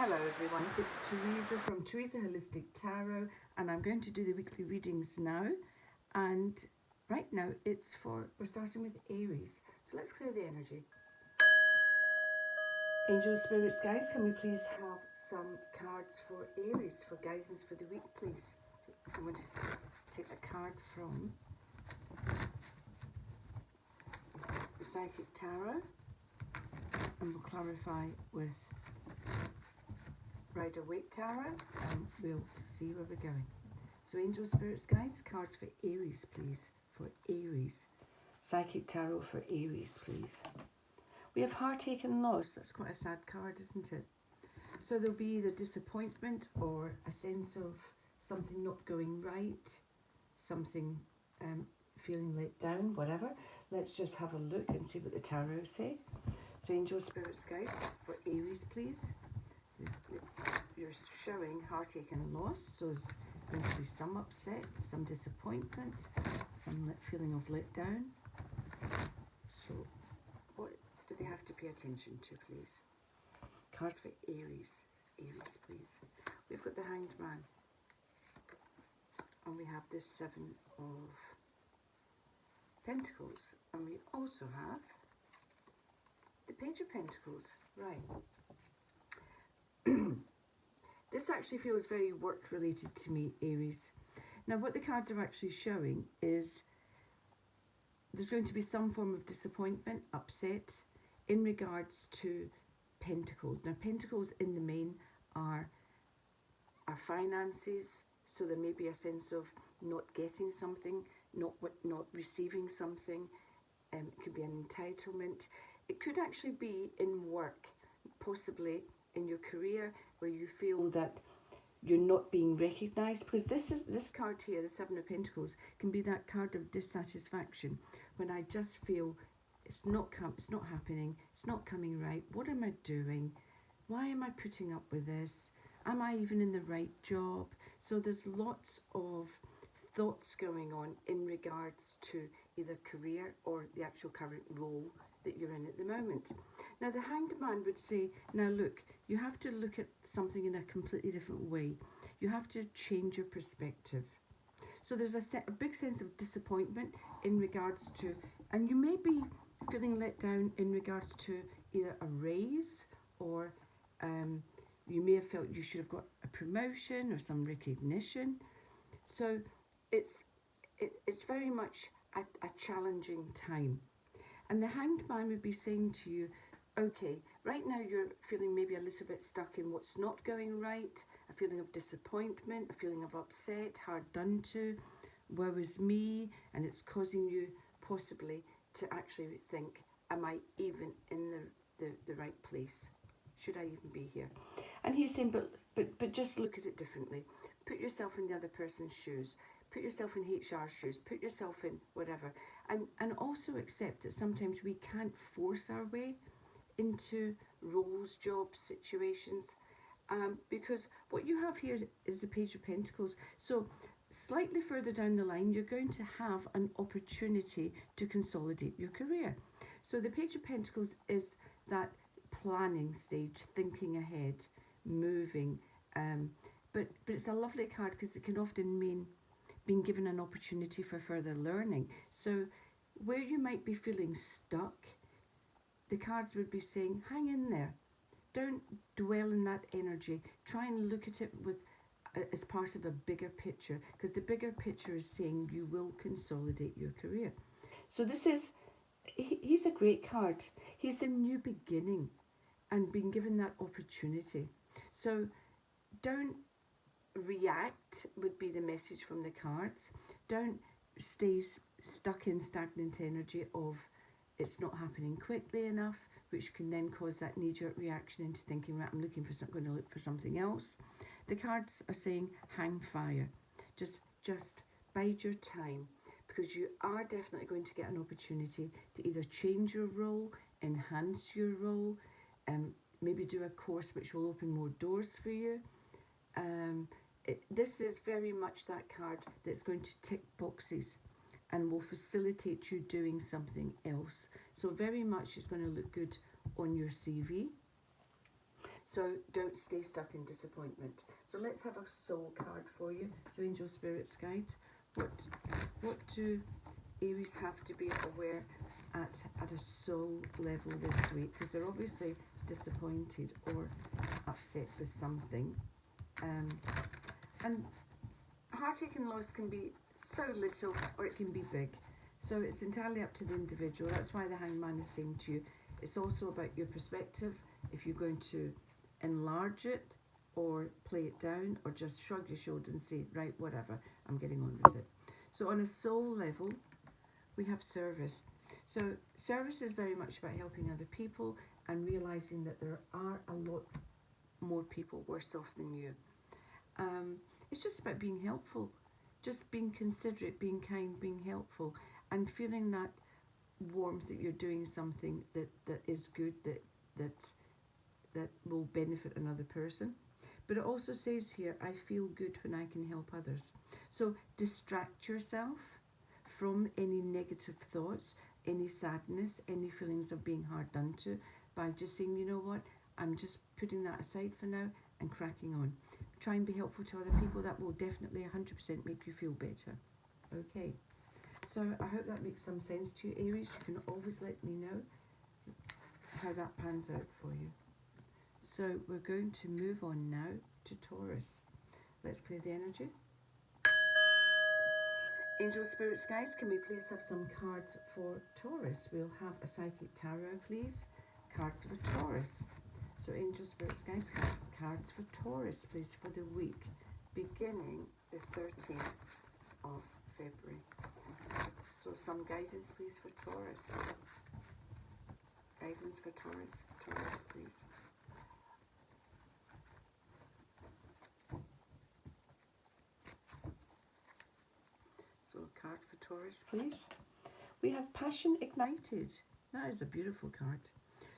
Hello everyone, it's Theresa from Theresa Holistic Tarot, and I'm going to do the weekly readings now. And right now we're starting with Aries. So let's clear the energy. Angel spirits, guys, can we please have some cards for Aries for guidance for the week, please? I'm going to take a card from the Psychic Tarot, and we'll clarify with Rider-Waite Tarot, and we'll see where we're going. So Angel Spirits Guides, cards for Aries, please. For Aries. Psychic Tarot for Aries, please. We have heartache and loss. That's quite a sad card, isn't it? So there'll be either disappointment or a sense of something not going right, something feeling let down, whatever. Let's just have a look and see what the tarot say. So Angel Spirits Guides for Aries, please. You're showing heartache and loss, so there's going to be some upset, some disappointment, some feeling of letdown. So what do they have to pay attention to, please? Cards for Aries. Aries, please. We've got the Hanged Man, and we have the Seven of Pentacles, and we also have the Page of Pentacles. Right. This actually feels very work related to me, Aries. Now what the cards are actually showing is there's going to be some form of disappointment, upset in regards to Pentacles. Now Pentacles in the main are our finances, so there may be a sense of not getting something, not receiving something. It could be an entitlement. It could actually be in work, possibly in your career, where you feel that you're not being recognised, because this card here, the Seven of Pentacles, can be that card of dissatisfaction, when I just feel it's not happening, it's not coming right. What am I doing? Why am I putting up with this? Am I even in the right job? So there's lots of thoughts going on in regards to either career or the actual current role that you're in at the moment. Now the Hanged Man would say, now look, you have to look at something in a completely different way. You have to change your perspective. So there's a big sense of disappointment in regards to, and you may be feeling let down in regards to either a raise, or you may have felt you should have got a promotion or some recognition. So it's very much a challenging time. And the Hanged Man would be saying to you, okay, right now you're feeling maybe a little bit stuck in what's not going right, a feeling of disappointment, a feeling of upset, hard done to, woe is me, and it's causing you possibly to actually think, am I even in the right place? Should I even be here? And he's saying, but just look at it differently. Put yourself in the other person's shoes. Put yourself in HR's shoes. Put yourself in whatever. And also accept that sometimes we can't force our way into roles, jobs, situations. Because what you have here is the Page of Pentacles. So slightly further down the line, you're going to have an opportunity to consolidate your career. So the Page of Pentacles is that planning stage, thinking ahead, moving. But it's a lovely card because it can often mean being given an opportunity for further learning. So where you might be feeling stuck, the cards would be saying, hang in there. Don't dwell in that energy. Try and look at it as part of a bigger picture, because the bigger picture is saying you will consolidate your career. So he's a great card. He's the new beginning and being given that opportunity. So don't react, would be the message from the cards. Don't stay stuck in stagnant energy of it's not happening quickly enough, which can then cause that knee-jerk reaction into thinking, right, I'm going to look for something else. The cards are saying hang fire. Just bide your time, because you are definitely going to get an opportunity to either change your role, enhance your role, maybe do a course which will open more doors for you. This is very much that card that's going to tick boxes and will facilitate you doing something else. So very much it's going to look good on your CV. So don't stay stuck in disappointment. So let's have a soul card for you. So angel spirits guides, what do Aries have to be aware at a soul level this week? Because they're obviously disappointed or upset with something. And heartache and loss can be so little or it can be big. So it's entirely up to the individual. That's why the Hangman is saying to you, it's also about your perspective. If you're going to enlarge it or play it down or just shrug your shoulders and say, right, whatever, I'm getting on with it. So on a soul level, we have service. So service is very much about helping other people and realising that there are a lot more people worse off than you. It's just about being helpful, just being considerate, being kind, being helpful, and feeling that warmth that you're doing something that is good, that will benefit another person. But it also says here, I feel good when I can help others. So distract yourself from any negative thoughts, any sadness, any feelings of being hard done to, by just saying, you know what, I'm just putting that aside for now and cracking on. Try and be helpful to other people. That will definitely 100% make you feel better. Okay, so I hope that makes some sense to you, Aries. You can always let me know how that pans out for you. So we're going to move on now to Taurus. Let's clear the energy. Angel spirits, guys, can we please have some cards for Taurus? We'll have a psychic tarot, please. Cards for Taurus. So angel spirits, guys, cards for Taurus, please, for the week beginning the 13th of February. So some guidance, please, for Taurus. Guidance for Taurus. Taurus, please. So card for Taurus, please. We have Passion Ignited. That is a beautiful card.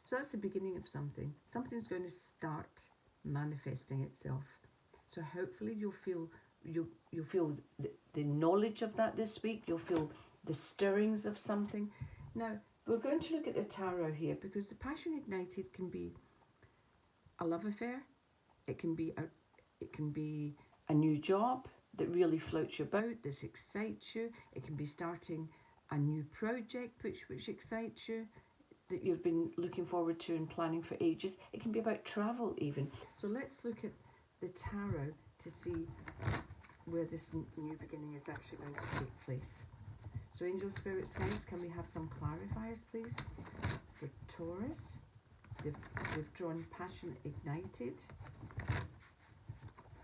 So that's the beginning of something. Something's going to start manifesting itself. So hopefully you'll feel the knowledge of that this week. You'll feel the stirrings of something. Now, we're going to look at the tarot here, because the Passion Ignited can be a love affair. It can be a new job that really floats your boat, that excites you. It can be starting a new project which excites you, that you've been looking forward to and planning for ages. It can be about travel even. So let's look at the tarot to see where this new beginning is actually going to take place. So angel spirits, guys, can we have some clarifiers, please, for Taurus? They've drawn Passion Ignited.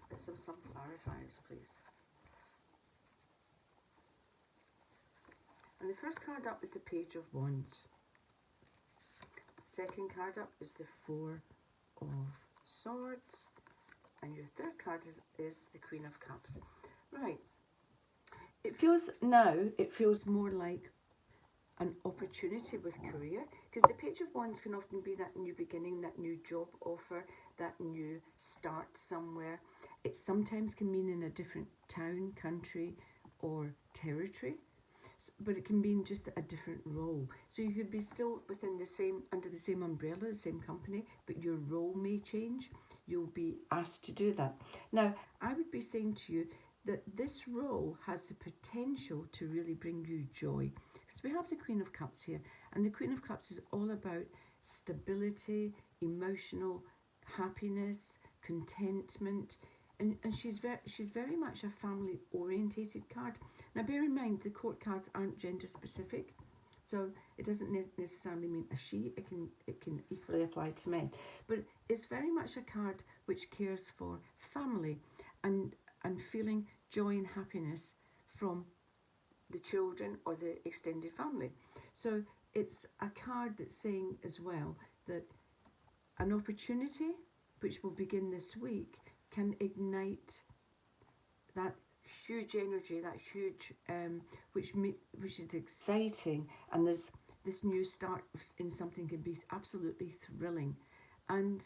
Let's have some clarifiers, please. And the first card up is the Page of Wands. Second card up is the Four of Swords. And your third card is the Queen of Cups. Right. It feels more like an opportunity with career, because the Page of Wands can often be that new beginning, that new job offer, that new start somewhere. It sometimes can mean in a different town, country, or territory, but it can mean just a different role. So you could be still under the same umbrella, the same company, but your role may change. You'll be asked to do that. Now, I would be saying to you that this role has the potential to really bring you joy. Because we have the Queen of Cups here, and the Queen of Cups is all about stability, emotional happiness, contentment, and she's very much a family orientated card. Now bear in mind, the court cards aren't gender specific, so it doesn't necessarily mean a she. It can equally apply to men, but it's very much a card which cares for family and feeling joy and happiness from the children or the extended family. So it's a card that's saying as well that an opportunity which will begin this week can ignite that huge energy, that huge which is exciting, and there's this new start in something can be absolutely thrilling. And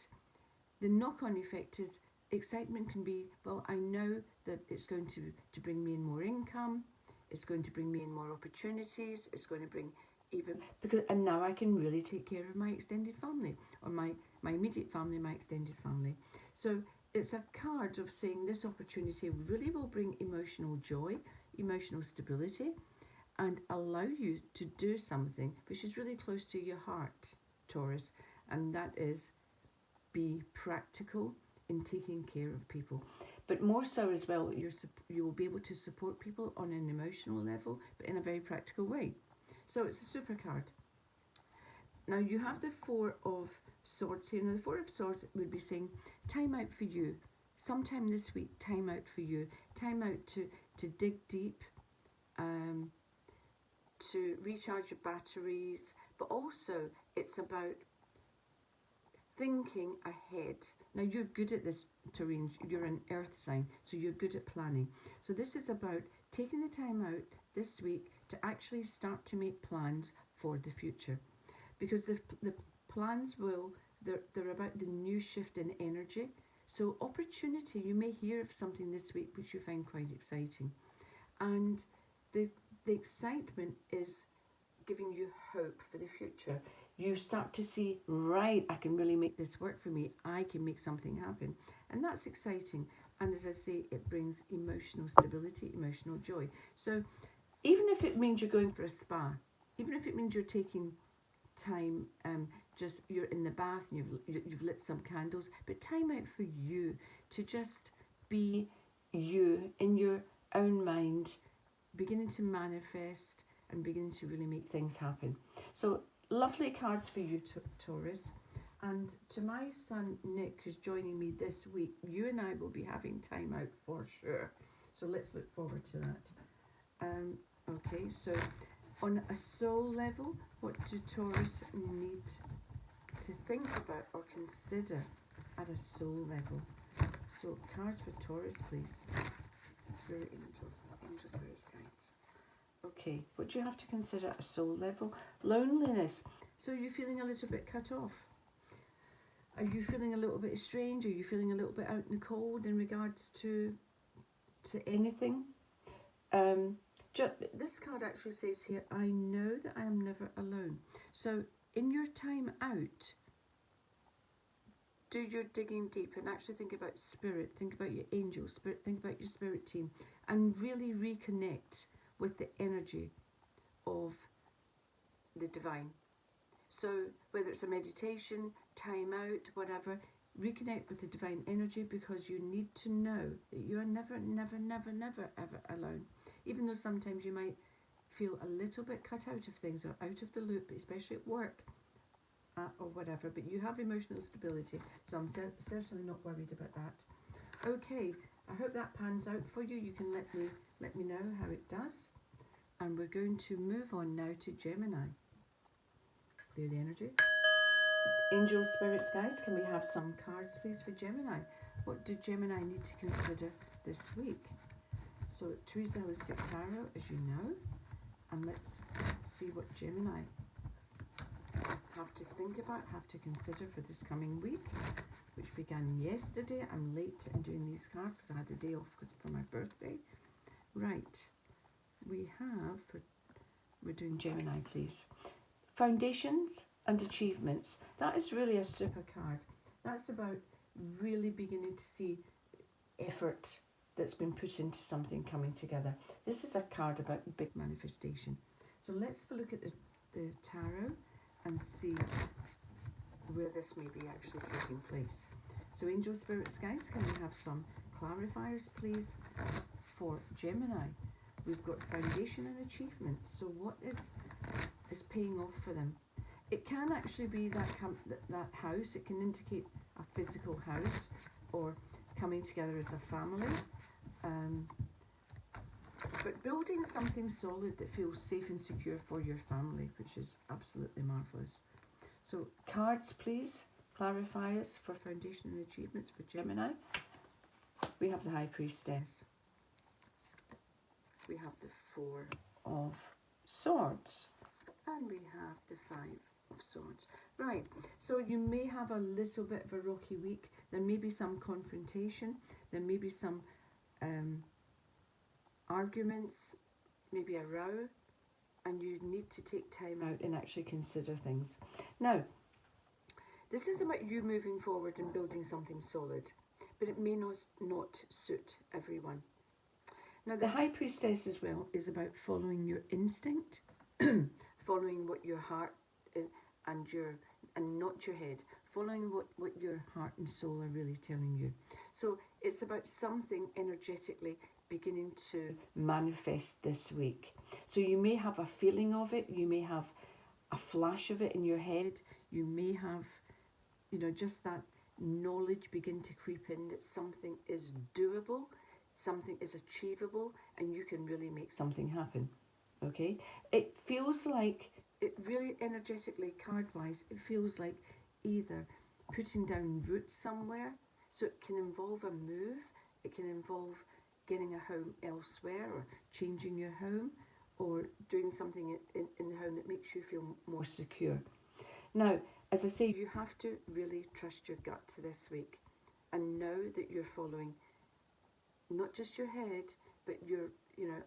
the knock-on effect is excitement can be, well, I know that it's going to bring me in more income, it's going to bring me in more opportunities, it's going to bring even because, and now I can really take care of my extended family, or my immediate family, my extended family. So it's a card of saying this opportunity really will bring emotional joy, emotional stability, and allow you to do something which is really close to your heart, Taurus, and that is be practical in taking care of people. But more so as well, you will be able to support people on an emotional level, but in a very practical way. So it's a super card. Now you have the Four of Swords here. Now the Four of Swords would be saying, time out for you. Sometime this week, time out for you. Time out to dig deep, to recharge your batteries. But also it's about thinking ahead. Now you're good at this, Taurine. You're an earth sign, so you're good at planning. So this is about taking the time out this week to actually start to make plans for the future, because the plans they're about the new shift in energy. So opportunity, you may hear of something this week which you find quite exciting, and the excitement is giving you hope for the future. You start to see, right, I can really make this work for me. I can make something happen. And that's exciting. And as I say, it brings emotional stability, emotional joy. So even if it means you're going for a spa, even if it means you're taking time, just you're in the bath and you've lit some candles, but time out for you to just be you in your own mind, beginning to manifest and beginning to really make things happen. So lovely cards for you, Taurus. And to my son Nick, who's joining me this week, you and I will be having time out for sure. So let's look forward to that. Okay, so on a soul level, what do Taurus need to think about or consider at a soul level? So cards for Taurus, please. Spirit angels, spirits, guides. Okay, what do you have to consider at a soul level? Loneliness. So you're feeling a little bit cut off. Are you feeling a little bit strange? Are you feeling a little bit out in the cold in regards to anything? This card actually says here, I know that I am never alone. So in your time out, do your digging deep and actually think about spirit, think about your angel spirit, think about your spirit team, and really reconnect with the energy of the divine. So whether it's a meditation, time out, whatever, reconnect with the divine energy, because you need to know that you are never, never, never, never, ever alone. Even though sometimes you might feel a little bit cut out of things or out of the loop, especially at work or whatever, but you have emotional stability. So I'm certainly not worried about that. Okay, I hope that pans out for you. You can let me know how it does. And we're going to move on now to Gemini. Clear the energy. Angel, spirits, guys, can we have some cards, please, for Gemini? What do Gemini need to consider this week? So, Theresa Holistic Tarot, as you know, and let's see what Gemini have to think about, have to consider for this coming week, which began yesterday. I'm late in doing these cards because I had a day off for my birthday. Right, we're doing Gemini, please. Foundations and achievements. That is really a super card. That's about really beginning to see effort that's been put into something coming together. This is a card about big manifestation. So let's have a look at the tarot and see where this may be actually taking place. So angel, spirits, guys, can we have some clarifiers, please, for Gemini? We've got foundation and achievement. So what is paying off for them? It can actually be that house. It can indicate a physical house or coming together as a family. But building something solid that feels safe and secure for your family, which is absolutely marvellous. So cards, please, clarifiers for foundation and achievements for Gemini. We have the High Priestess. We have the Four of Swords. And we have the Five of Swords. Right, so you may have a little bit of a rocky week. There may be some confrontation. There may be some arguments, maybe a row. and you need to take time out and actually consider things. Now, this is about you moving forward and building something solid, but it may not suit everyone. Now, the High Priestess as well is about following your instinct, following what your heart and not your head, following what your heart and soul are really telling you. So it's about something energetically beginning to manifest this week. So you may have a feeling of it, you may have a flash of it in your head, you may have, just that knowledge begin to creep in that something is doable, something is achievable, and you can really make something happen. Okay? It feels like, it really energetically, card-wise, it feels like either putting down roots somewhere, so it can involve a move, it can involve getting a home elsewhere, or changing your home, or doing something in the home that makes you feel more secure. Now, as I say, you have to really trust your gut to this week and know that you're following not just your head, but you're,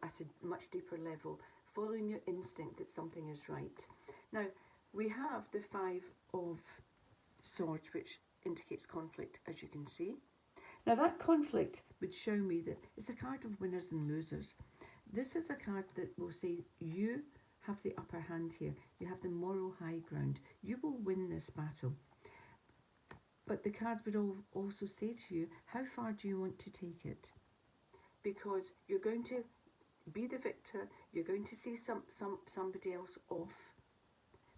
at a much deeper level, following your instinct that something is right. Now, we have the 5 of Swords, which indicates conflict, as you can see. Now, that conflict would show me that it's a card of winners and losers. This is a card that will say you have the upper hand here. You have the moral high ground. You will win this battle. But the cards would also say to you, how far do you want to take it? Because you're going to be the victor, you're going to see somebody else off,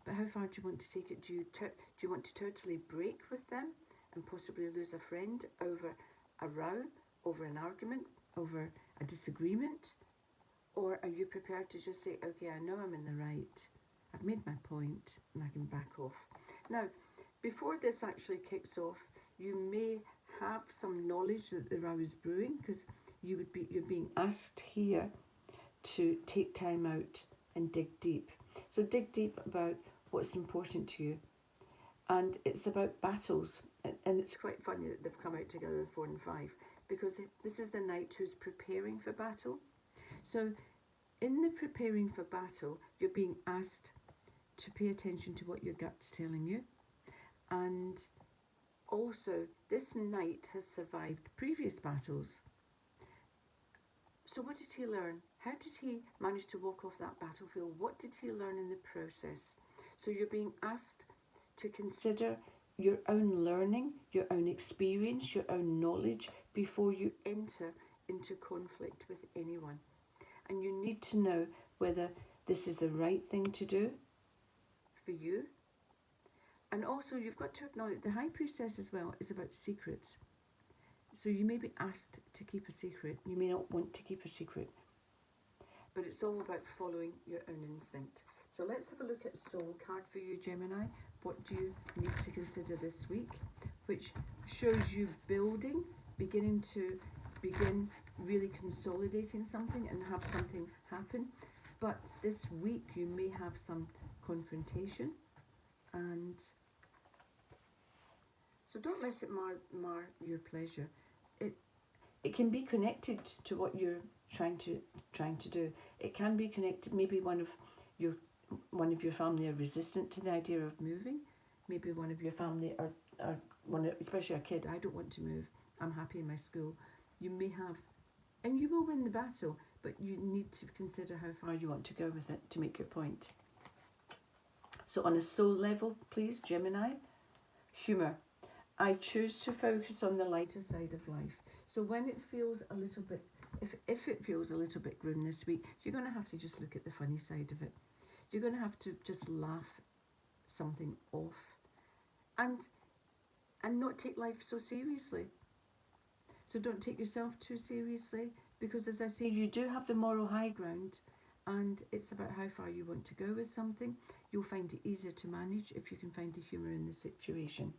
but how far do you want to take it? Do you want to totally break with them and possibly lose a friend over a row, over an argument, over a disagreement? Or are you prepared to just say, okay, I know I'm in the right, I've made my point, and I can back off? Now, before this actually kicks off, you may have some knowledge that the row is brewing, because you're being asked here to take time out and dig deep. So dig deep about what's important to you. And it's about battles. And it's quite funny that they've come out together, the 4 and 5, because this is the Knight who's preparing for battle. So in the preparing for battle, you're being asked to pay attention to what your gut's telling you. And also, this Knight has survived previous battles. So what did he learn? How did he manage to walk off that battlefield? What did he learn in the process? So you're being asked to consider your own learning, your own experience, your own knowledge before you enter into conflict with anyone. And you need to know whether this is the right thing to do for you. And also you've got to acknowledge the High Priestess as well is about secrets. So you may be asked to keep a secret. You may not want to keep a secret. But it's all about following your own instinct. So let's have a look at Soul card for you, Gemini. What do you need to consider this week? Which shows you beginning really consolidating something and have something happen. But this week you may have some confrontation, and so don't let it mar your pleasure. It can be connected to what you're trying to do. It can be connected. Maybe one of your family are resistant to the idea of moving. Maybe one of your family especially a kid. I don't want to move. I'm happy in my school. You may have, and you will win the battle. But you need to consider how far you want to go with it to make your point. So on a soul level, please, Gemini, humour. I choose to focus on the lighter side of life. So when it feels a little bit, if it feels a little bit grim this week, you're going to have to just look at the funny side of it. You're going to have to just laugh something off and not take life so seriously. So don't take yourself too seriously, because as I say, you do have the moral high ground, and it's about how far you want to go with something. You'll find it easier to manage if you can find the humour in the situation.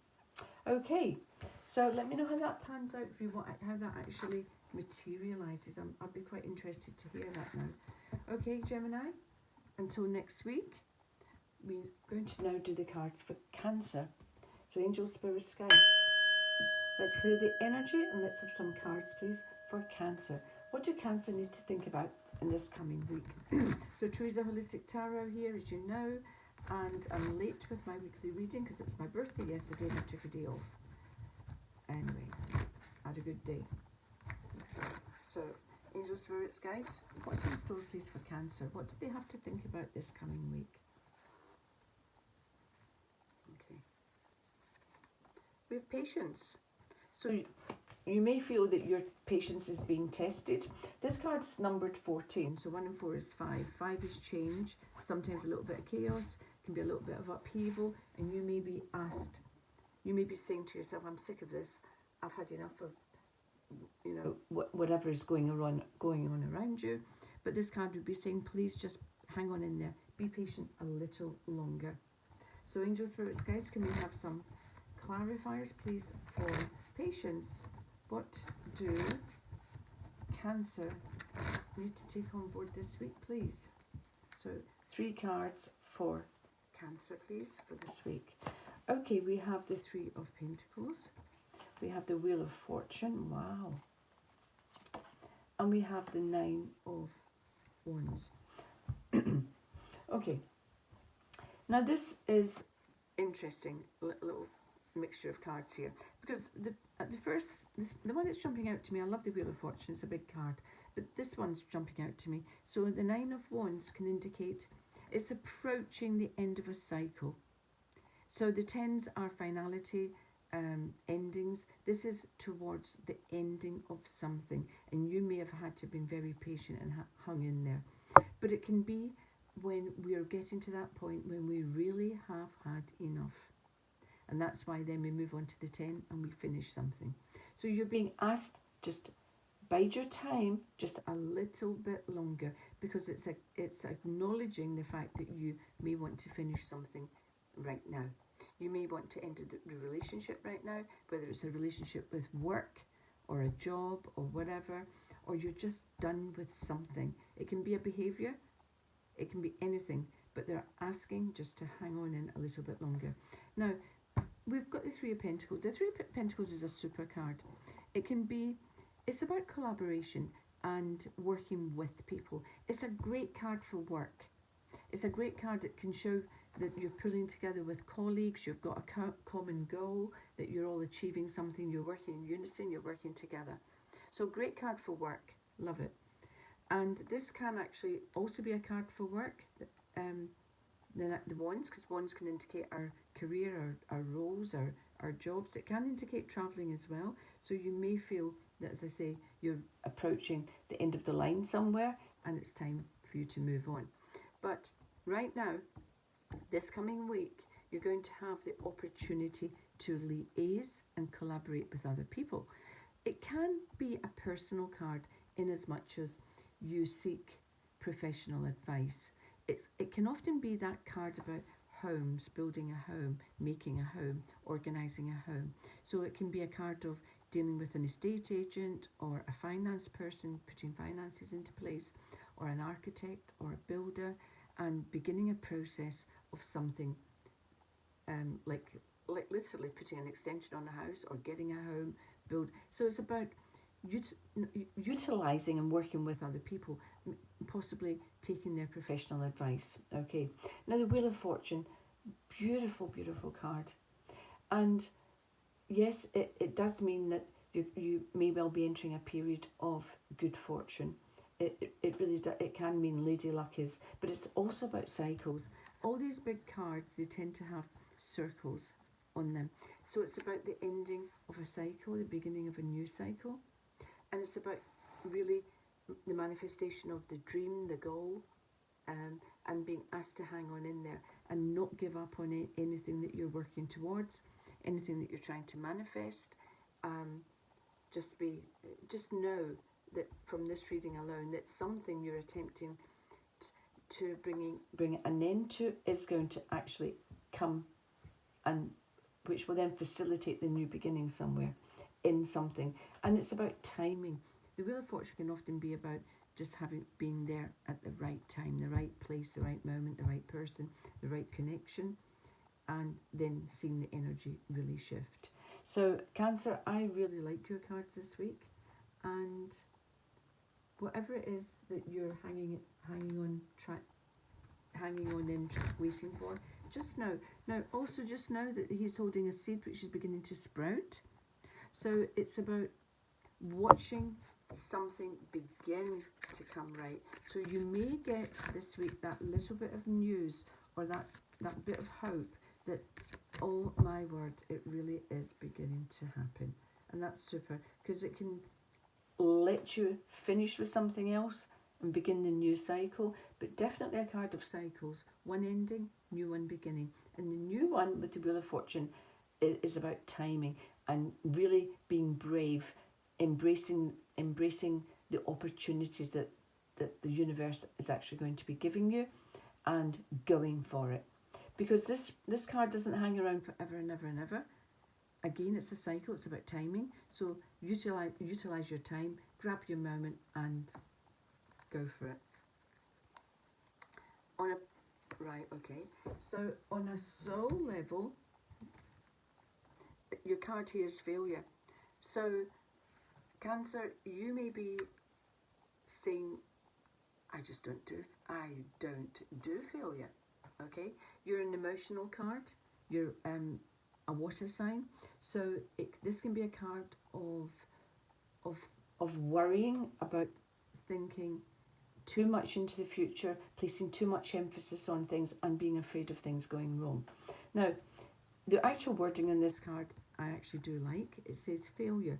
Okay, so let me know how that pans out for you, how that actually materialises. I'd be quite interested to hear that now. Okay, Gemini, until next week, we're going to now do the cards for Cancer. So angels, spirits, guides. Let's clear the energy and let's have some cards, please, for Cancer. What do Cancer need to think about in this coming week. So Theresa Holistic Tarot here, as you know, and I'm late with my weekly reading because it was my birthday yesterday and I took a day off. Anyway, had a good day. So, Angels, Spirits, Guides, what's in store please for Cancer? What do they have to think about this coming week? Okay. We have patience. So you may feel that your patience is being tested. This card's numbered 14, so 1 and 4 is 5. 5 is change, sometimes a little bit of chaos, can be a little bit of upheaval, and you may be asked, you may be saying to yourself, I'm sick of this, I've had enough of, you know, whatever is going on around you. But this card would be saying, please just hang on in there, be patient a little longer. So Angels, Spirits, Guides, can we have some clarifiers please for patience? What do Cancer need to take on board this week, please? So 3 cards for Cancer, please, for this week. Okay, we have the 3 of Pentacles. We have the Wheel of Fortune, wow. And we have the 9 of Wands. Okay. Now this is interesting, little mixture of cards here, because the one that's jumping out to me, I love the Wheel of Fortune, it's a big card, but this one's jumping out to me. So the 9 of Wands can indicate it's approaching the end of a cycle. So the 10s are finality, endings. This is towards the ending of something, and you may have had to have been very patient and hung in there. But it can be when we are getting to that point when we really have had enough. And that's why then we move on to the 10 and we finish something. So you're being asked, just bide your time just a little bit longer, because it's acknowledging the fact that you may want to finish something right now. You may want to end the relationship right now, whether it's a relationship with work or a job or whatever, or you're just done with something. It can be a behaviour, it can be anything, but they're asking just to hang on in a little bit longer. Now, we've got the 3 of Pentacles. The 3 of Pentacles is a super card. It's about collaboration and working with people. It's a great card for work. It's a great card that can show that you're pulling together with colleagues, you've got a common goal, that you're all achieving something, you're working in unison, you're working together. So great card for work, love it. And this can actually also be a card for work, the wands, because wands can indicate our career, our roles, our jobs. It can indicate travelling as well. So you may feel that, as I say, you're approaching the end of the line somewhere and it's time for you to move on. But right now, this coming week, you're going to have the opportunity to liaise and collaborate with other people. It can be a personal card in as much as you seek professional advice. It can often be that card about homes, building a home, making a home, organising a home. So it can be a card of dealing with an estate agent or a finance person, putting finances into place, or an architect or a builder, and beginning a process of something like literally putting an extension on a house or getting a home build. So it's about utilising and working with other people, possibly taking their professional advice. Okay, now the Wheel of Fortune, beautiful, beautiful card. And yes, it does mean that you may well be entering a period of good fortune. It really does. It can mean lady luck is, but it's also about cycles. All these big cards, they tend to have circles on them. So it's about the ending of a cycle, the beginning of a new cycle. And it's about really the manifestation of the dream, the goal, and being asked to hang on in there and not give up on anything that you're working towards, anything that you're trying to manifest. Just know that from this reading alone, that something you're attempting to bring an end to is going to actually come, and which will then facilitate the new beginning somewhere in something. And it's about timing. The Wheel of Fortune can often be about just being there at the right time, the right place, the right moment, the right person, the right connection, and then seeing the energy really shift. So Cancer, I really like your cards this week, and whatever it is that you're hanging on in, waiting for, just know. Now, also just know that he's holding a seed which is beginning to sprout. So it's about watching something begin to come right. So you may get this week that little bit of news, or that bit of hope that, oh my word, it really is beginning to happen. And that's super, because it can let you finish with something else and begin the new cycle. But definitely a card of cycles, one ending, new one beginning. And the new one with the Wheel of Fortune is about timing and really being brave, embracing the opportunities that the universe is actually going to be giving you, and going for it. Because this card doesn't hang around forever and ever and ever. Again, it's a cycle, it's about timing. So utilize your time, grab your moment and go for it. So on a soul level, your card here is failure. So Cancer, you may be saying, I don't do failure. Okay, you're an emotional card. You're a water sign, so this can be a card of worrying about, thinking too much into the future, placing too much emphasis on things, and being afraid of things going wrong. Now, the actual wording in this card I actually do like. It says failure.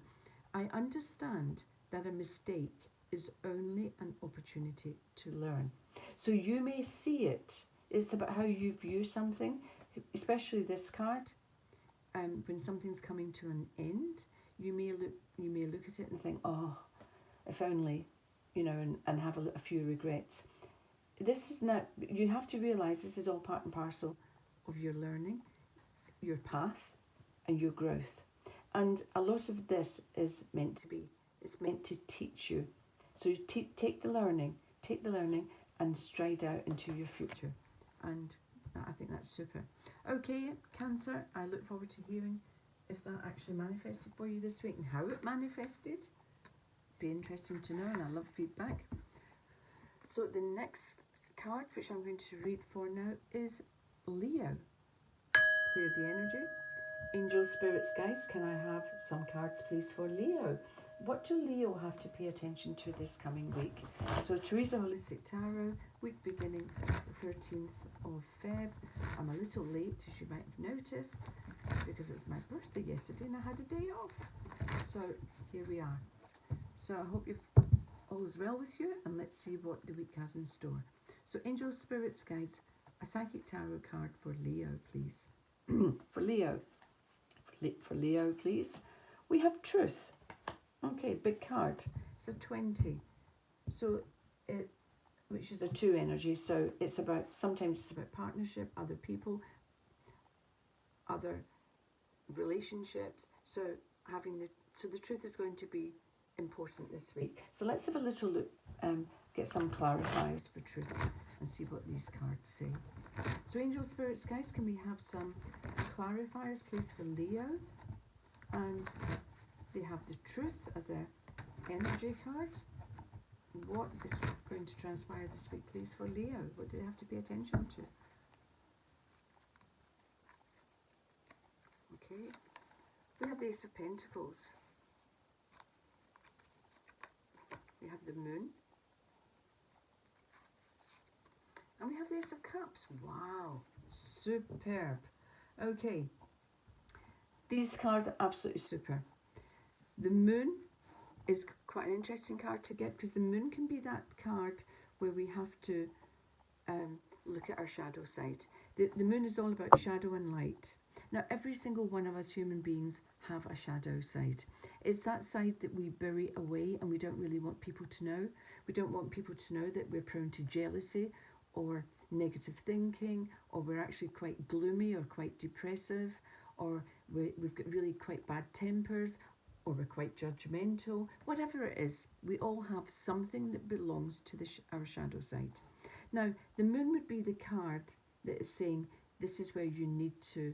I understand that a mistake is only an opportunity to learn. So you may see it. It's about how you view something, especially this card. When something's coming to an end, you may look at it and think, oh, if only, and have a few regrets. This is not. You have to realise this is all part and parcel of your learning, your path, and your growth. And a lot of this is meant to be. It's meant to teach you. So you take the learning, and stride out into your future. And I think that's super. Okay, Cancer, I look forward to hearing if that actually manifested for you this week and how it manifested. Be interesting to know, and I love feedback. So the next card, which I'm going to read for now, is Leo. Clear the energy. Angel spirits, guys, can I have some cards, please, for Leo? What do Leo have to pay attention to this coming week? So Theresa Holistic Tarot, week beginning the 13th of Feb. I'm a little late, as you might have noticed, because it's my birthday yesterday and I had a day off. So here we are. So I hope all is well with you, and let's see what the week has in store. So Angel Spirits Guides, a psychic tarot card for Leo, please. For Leo, please. We have Truth. Okay, big card. It's a 20. So which is a 2 energy. So sometimes it's about partnership, other people, other relationships. So the truth is going to be important this week. So let's have a little look, get some clarifiers for truth and see what these cards say. So Angel Spirits, guys, can we have some clarifiers, please, for Leo? And they have the Truth as their energy card. What is going to transpire this week, please, for Leo? What do they have to pay attention to? Okay. We have the Ace of Pentacles. We have the Moon. And we have the Ace of Cups. Wow. Superb. Okay. These cards are absolutely super. The Moon is quite an interesting card to get, because the Moon can be that card where we have to look at our shadow side. The Moon is all about shadow and light. Now, every single one of us human beings have a shadow side. It's that side that we bury away and we don't really want people to know. We don't want people to know that we're prone to jealousy or negative thinking, or we're actually quite gloomy or quite depressive, or we've got really quite bad tempers, or we're quite judgmental. Whatever it is, we all have something that belongs to our shadow side. Now, the Moon would be the card that is saying this is where you need to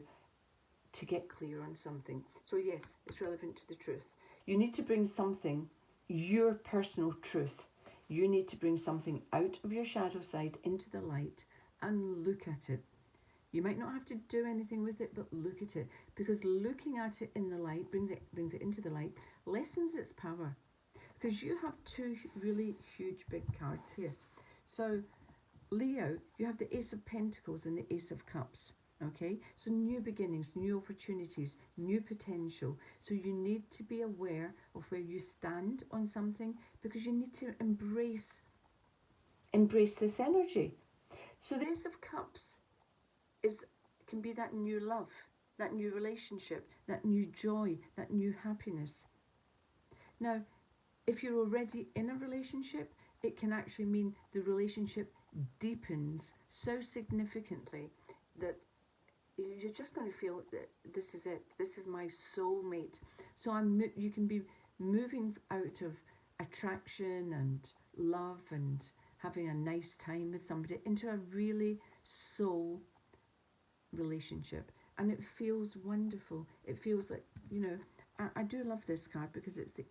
get clear on something. So yes, it's relevant to the truth. You need to bring something, your personal truth, You need to bring something out of your shadow side into the light and look at it. You might not have to do anything with it, but look at it, because looking at it in the light brings it into the light, lessens its power. Because you have two really huge big cards here. So Leo, you have the Ace of Pentacles and the Ace of Cups. Okay, so new beginnings, new opportunities, new potential. So you need to be aware of where you stand on something, because you need to embrace this energy. So the Ace of Cups can be that new love, that new relationship, that new joy, that new happiness. Now, if you're already in a relationship, it can actually mean the relationship deepens so significantly that you're just going to feel that this is it. This is my soulmate. So you can be moving out of attraction and love and having a nice time with somebody into a really soul relationship, and it feels wonderful. It feels like, you know, I do love this card because it's the,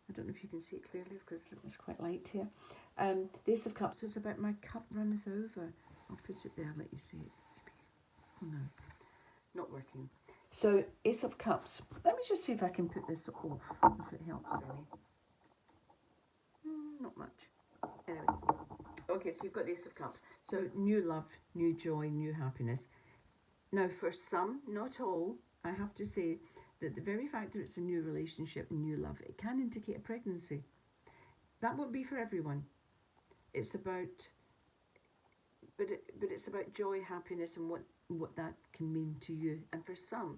I don't know if you can see it clearly because it's quite light here. The Ace of Cups, so it's about my cup runneth over. I'll put it there, let you see it. Oh no, not working. So Ace of Cups, let me just see if I can put this off, if it helps any. Not much. Anyway, okay, so you've got the Ace of Cups. So new love, new joy, new happiness. Now, for some, not all, I have to say that the very fact that it's a new relationship and new love, it can indicate a pregnancy. That won't be for everyone. It's about, but it's about joy, happiness, and what that can mean to you. And for some,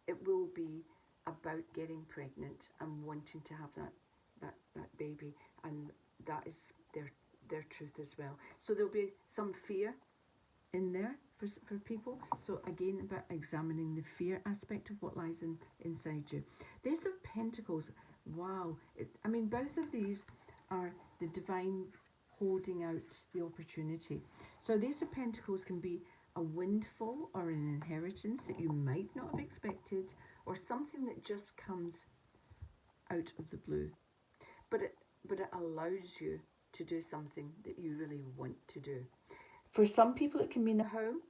it will be about getting pregnant and wanting to have that baby, and that is their truth as well. So there'll be some fear in there for people. So again, about examining the fear aspect of what lies inside you. The Ace of Pentacles, wow. I mean, both of these are the divine holding out the opportunity. So the Ace of Pentacles can be a windfall or an inheritance that you might not have expected, or something that just comes out of the blue. But it allows you to do something that you really want to do. For some people, it can mean a home,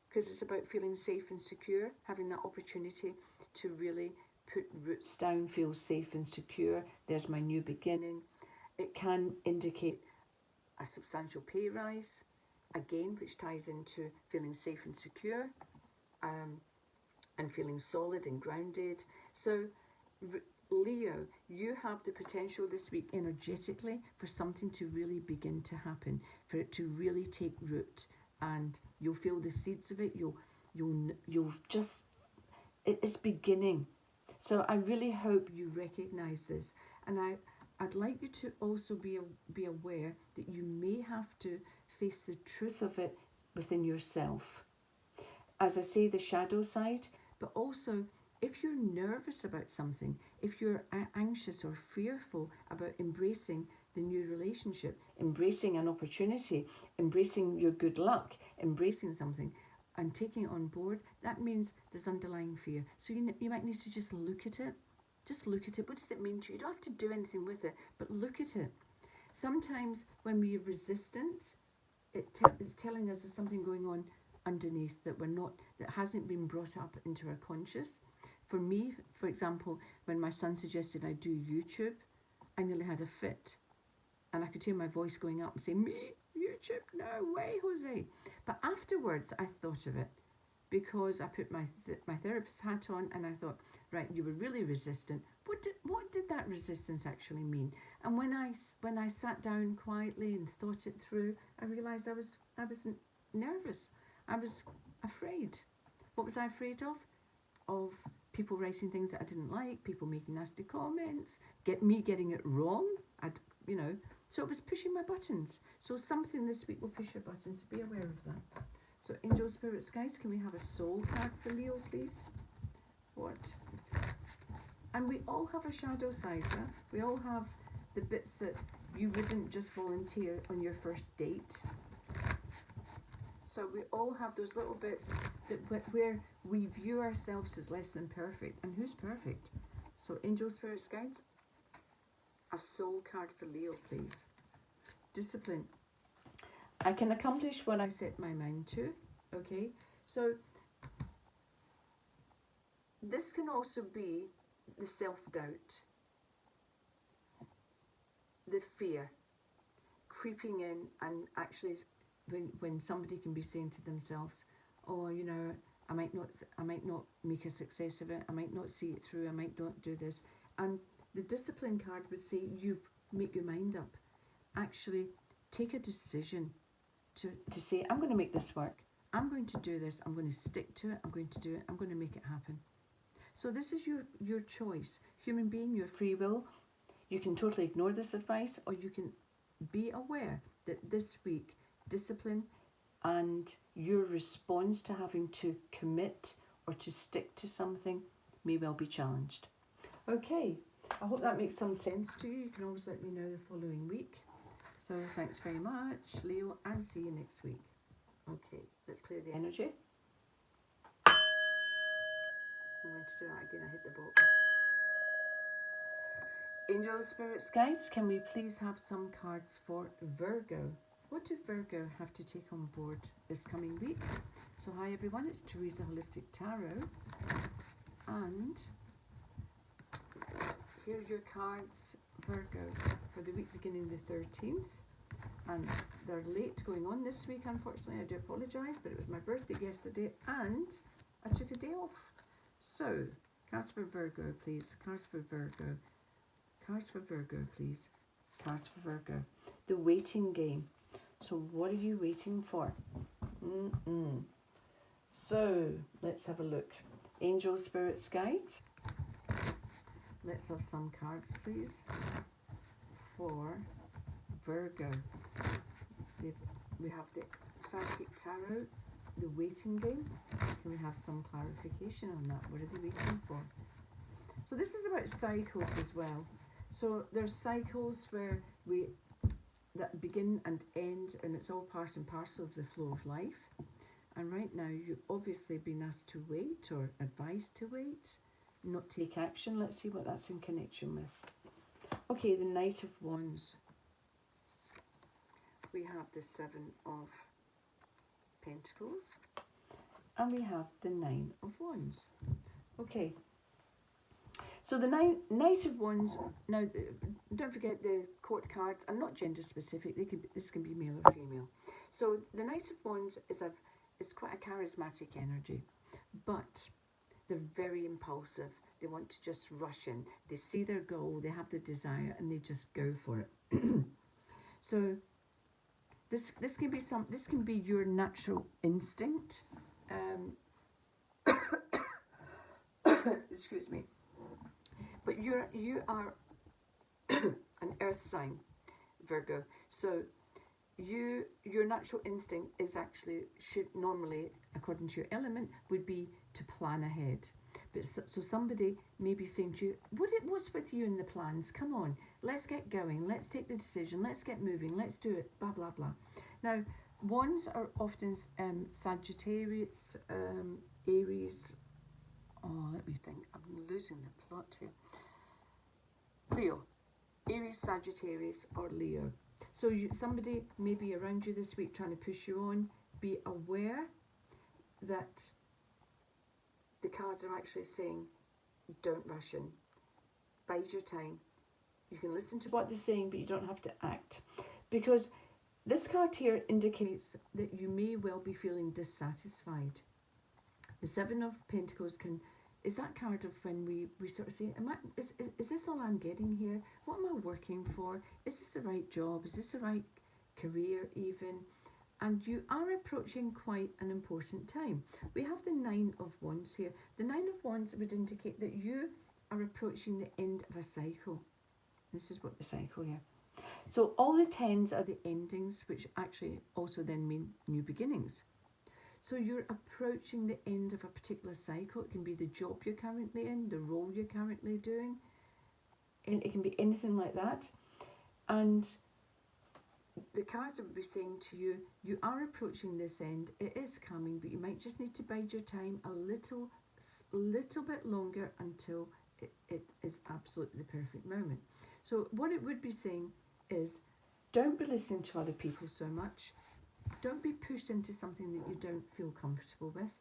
because it's about feeling safe and secure, having that opportunity to really put roots down, feel safe and secure. There's my new beginning. It can indicate a substantial pay rise, again, which ties into feeling safe and secure, and feeling solid and grounded. So Leo, you have the potential this week energetically for something to really begin to happen, for it to really take root, and you'll feel the seeds of it. You'll just, it's beginning. So I really hope you recognize this, and I'd like you to also be aware that you may have to face the truth of it within yourself. As I say, the shadow side, but also if you're nervous about something, if you're anxious or fearful about embracing the new relationship, embracing an opportunity, embracing your good luck, embracing something and taking it on board, that means there's underlying fear. So you might need to just look at it. Just look at it. What does it mean to you? You don't have to do anything with it, but look at it. Sometimes when we're resistant, it's telling us there's something going on underneath that that hasn't been brought up into our conscious. For me, for example, when my son suggested I do YouTube, I nearly had a fit, and I could hear my voice going up and saying, "Me, YouTube, no way, Jose." But afterwards, I thought of it, because I put my therapist hat on, and I thought, right, you were really resistant. What did that resistance actually mean? And when I sat down quietly and thought it through, I realised I was nervous. I was afraid. What was I afraid of? Of people writing things that I didn't like, people making nasty comments, me getting it wrong. So it was pushing my buttons. So something this week will push your buttons. Be aware of that. So angel, spirits, guys, can we have a soul card for Leo, please? What? And we all have a shadow side, huh? We all have the bits that you wouldn't just volunteer on your first date. So we all have those little bits where we view ourselves as less than perfect. And who's perfect? So angel, spirits, guides, a soul card for Leo, please. discipline. I can accomplish what I set my mind to, okay? So this can also be the self-doubt, the fear creeping in, and actually when somebody can be saying to themselves, oh, you know, I might not make a success of it, I might not see it through, I might not do this. And the discipline card would say, you've made your mind up. Actually, take a decision to say, I'm going to make this work. I'm going to do this. I'm going to stick to it. I'm going to do it. I'm going to make it happen. So this is your choice. Human being, you have free will. You can totally ignore this advice, or you can be aware that this week, discipline and your response to having to commit or to stick to something may well be challenged. Okay, I hope that makes some sense to you. You can always let me know the following week. So thanks very much, Leo, and see you next week. Okay, let's clear the energy. I'm going to do that again. I hit the box. Angels, spirits, guides, can we please have some cards for Virgo? What do Virgo have to take on board this coming week? So hi everyone, it's Theresa Holistic Tarot, and here are your cards, Virgo, for the week beginning the 13th. And they're late going on this week, unfortunately. I do apologise, but it was my birthday yesterday and I took a day off. So, cards for Virgo, please. Cards for Virgo. Cards for Virgo, please. Cards for Virgo. The waiting game. So, what are you waiting for? So, let's have a look. Angel, spirits, guides. Let's have some cards, please, for Virgo. We have the Psychic Tarot, the waiting game. Can we have some clarification on that? What are they waiting for? So this is about cycles as well. So there's cycles where that begin and end, and it's all part and parcel of the flow of life. And right now you've obviously been asked to wait, or advised to wait, not take action. Let's see what that's in connection with. Okay, the Knight of Wands. We have the Seven of Pentacles, and we have the Nine of Wands. Okay, so the Knight of Wands, now don't forget the court cards are not gender specific. This can be male or female. So the Knight of Wands is quite a charismatic energy, but they're very impulsive. They want to just rush in. They see their goal, they have the desire, and they just go for it. So this can be your natural instinct. Excuse me. But you are an earth sign, Virgo. So your natural instinct is should normally, according to your element, would be to plan ahead. But so somebody may be saying to you, what's with you in the plans? Come on, let's get going. Let's take the decision. Let's get moving. Let's do it. Blah, blah, blah. Now, wands are often Sagittarius, Aries. Oh, let me think. I'm losing the plot here. Leo. Aries, Sagittarius, or Leo. So somebody may be around you this week trying to push you on. Be aware that the cards are actually saying, don't rush in. Bide your time. You can listen to what they're saying, but you don't have to act. Because this card here indicates that you may well be feeling dissatisfied. The Seven of Pentacles is that card of when we sort of say, is this all I'm getting here? What am I working for? Is this the right job? Is this the right career even? And you are approaching quite an important time. We have the Nine of Wands here. The Nine of Wands would indicate that you are approaching the end of a cycle. This is what the cycle here. So all the tens are the endings, which actually also then mean new beginnings. So you're approaching the end of a particular cycle. It can be the job you're currently in, the role you're currently doing. And it can be anything like that. And the cards would be saying to you, you are approaching this end. It is coming, but you might just need to bide your time a little bit longer until it is absolutely the perfect moment. So what it would be saying is, Don't be listening to other people so much. Don't be pushed into something that you don't feel comfortable with.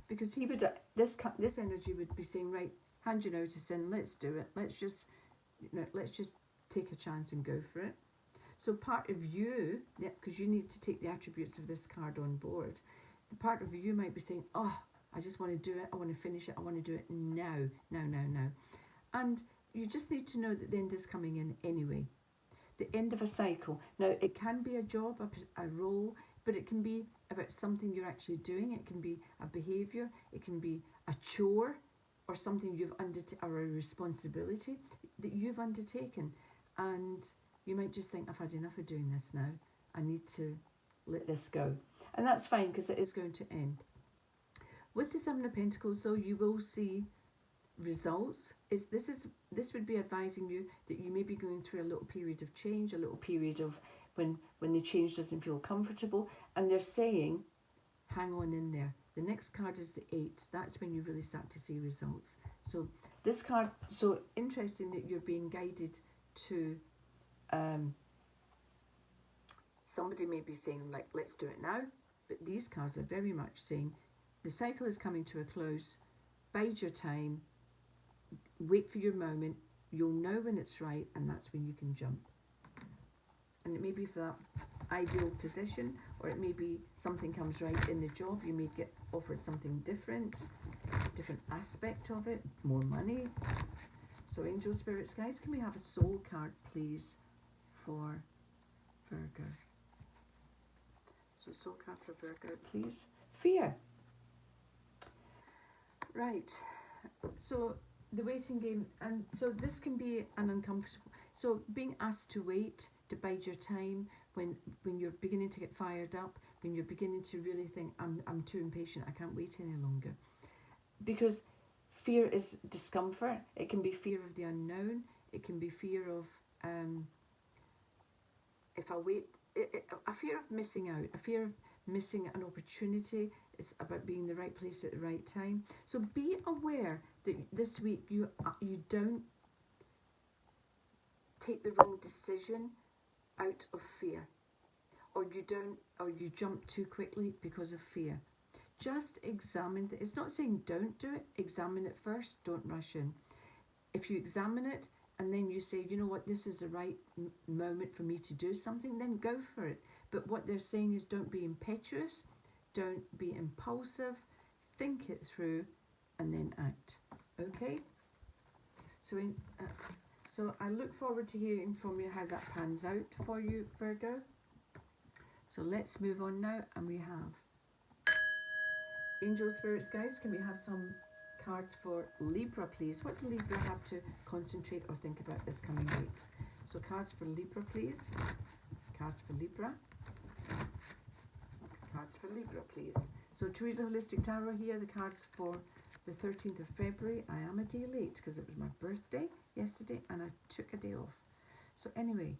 Because he would, this energy would be saying, right, hand your notice in, let's do it. Let's just take a chance and go for it. So part of you, because you need to take the attributes of this card on board, the part of you might be saying, oh, I just want to do it, I want to finish it, I want to do it now. And you just need to know that the end is coming in anyway. The end of a cycle. Now, it can be a job, a role, but it can be about something you're actually doing. It can be a behaviour, it can be a chore, or something you've undertaken, or a responsibility that you've undertaken. And you might just think, I've had enough of doing this now. I need to let this go. And that's fine, because it is going to end. With the Seven of Pentacles, though, you will see results. This would be advising you that you may be going through a little period of change, a little period of when the change doesn't feel comfortable. And they're saying, hang on in there. The next card is the 8. That's when you really start to see results. So this card, so interesting that you're being guided to, somebody may be saying, like, let's do it now. But these cards are very much saying, the cycle is coming to a close. Bide your time. Wait for your moment. You'll know when it's right, and that's when you can jump. And it may be for that ideal position, or it may be something comes right in the job. You may get offered something different aspect of it, more money. So angel spirits, guys, can we have a soul card, please, for Virgo? So soul card for Virgo, please. Fear. Right. So the waiting game, and so this can be an uncomfortable, so being asked to wait, to bide your time, when you're beginning to get fired up, when you're beginning to really think, I'm too impatient, I can't wait any longer. Because fear is discomfort. It can be fear of the unknown. It can be fear of, if I wait, a fear of missing out, a fear of missing an opportunity. It's about being in the right place at the right time. So be aware that this week you don't take the wrong decision out of fear, or you jump too quickly because of fear. Just examine it. It's not saying don't do it. Examine it first. Don't rush in. If you examine it and then you say, you know what, this is the right moment for me to do something, then go for it. But what they're saying is, don't be impetuous. Don't be impulsive. Think it through and then act. Okay? So I look forward to hearing from you how that pans out for you, Virgo. So let's move on now, and we have angel spirits, guys. Can we have some cards for Libra, please? What do Libra have to concentrate or think about this coming week? So cards for Libra, please. Cards for Libra. Cards for Libra, please. So Theresa Holistic Tarot here, the cards for the 13th of February. I am a day late because it was my birthday yesterday and I took a day off. So anyway,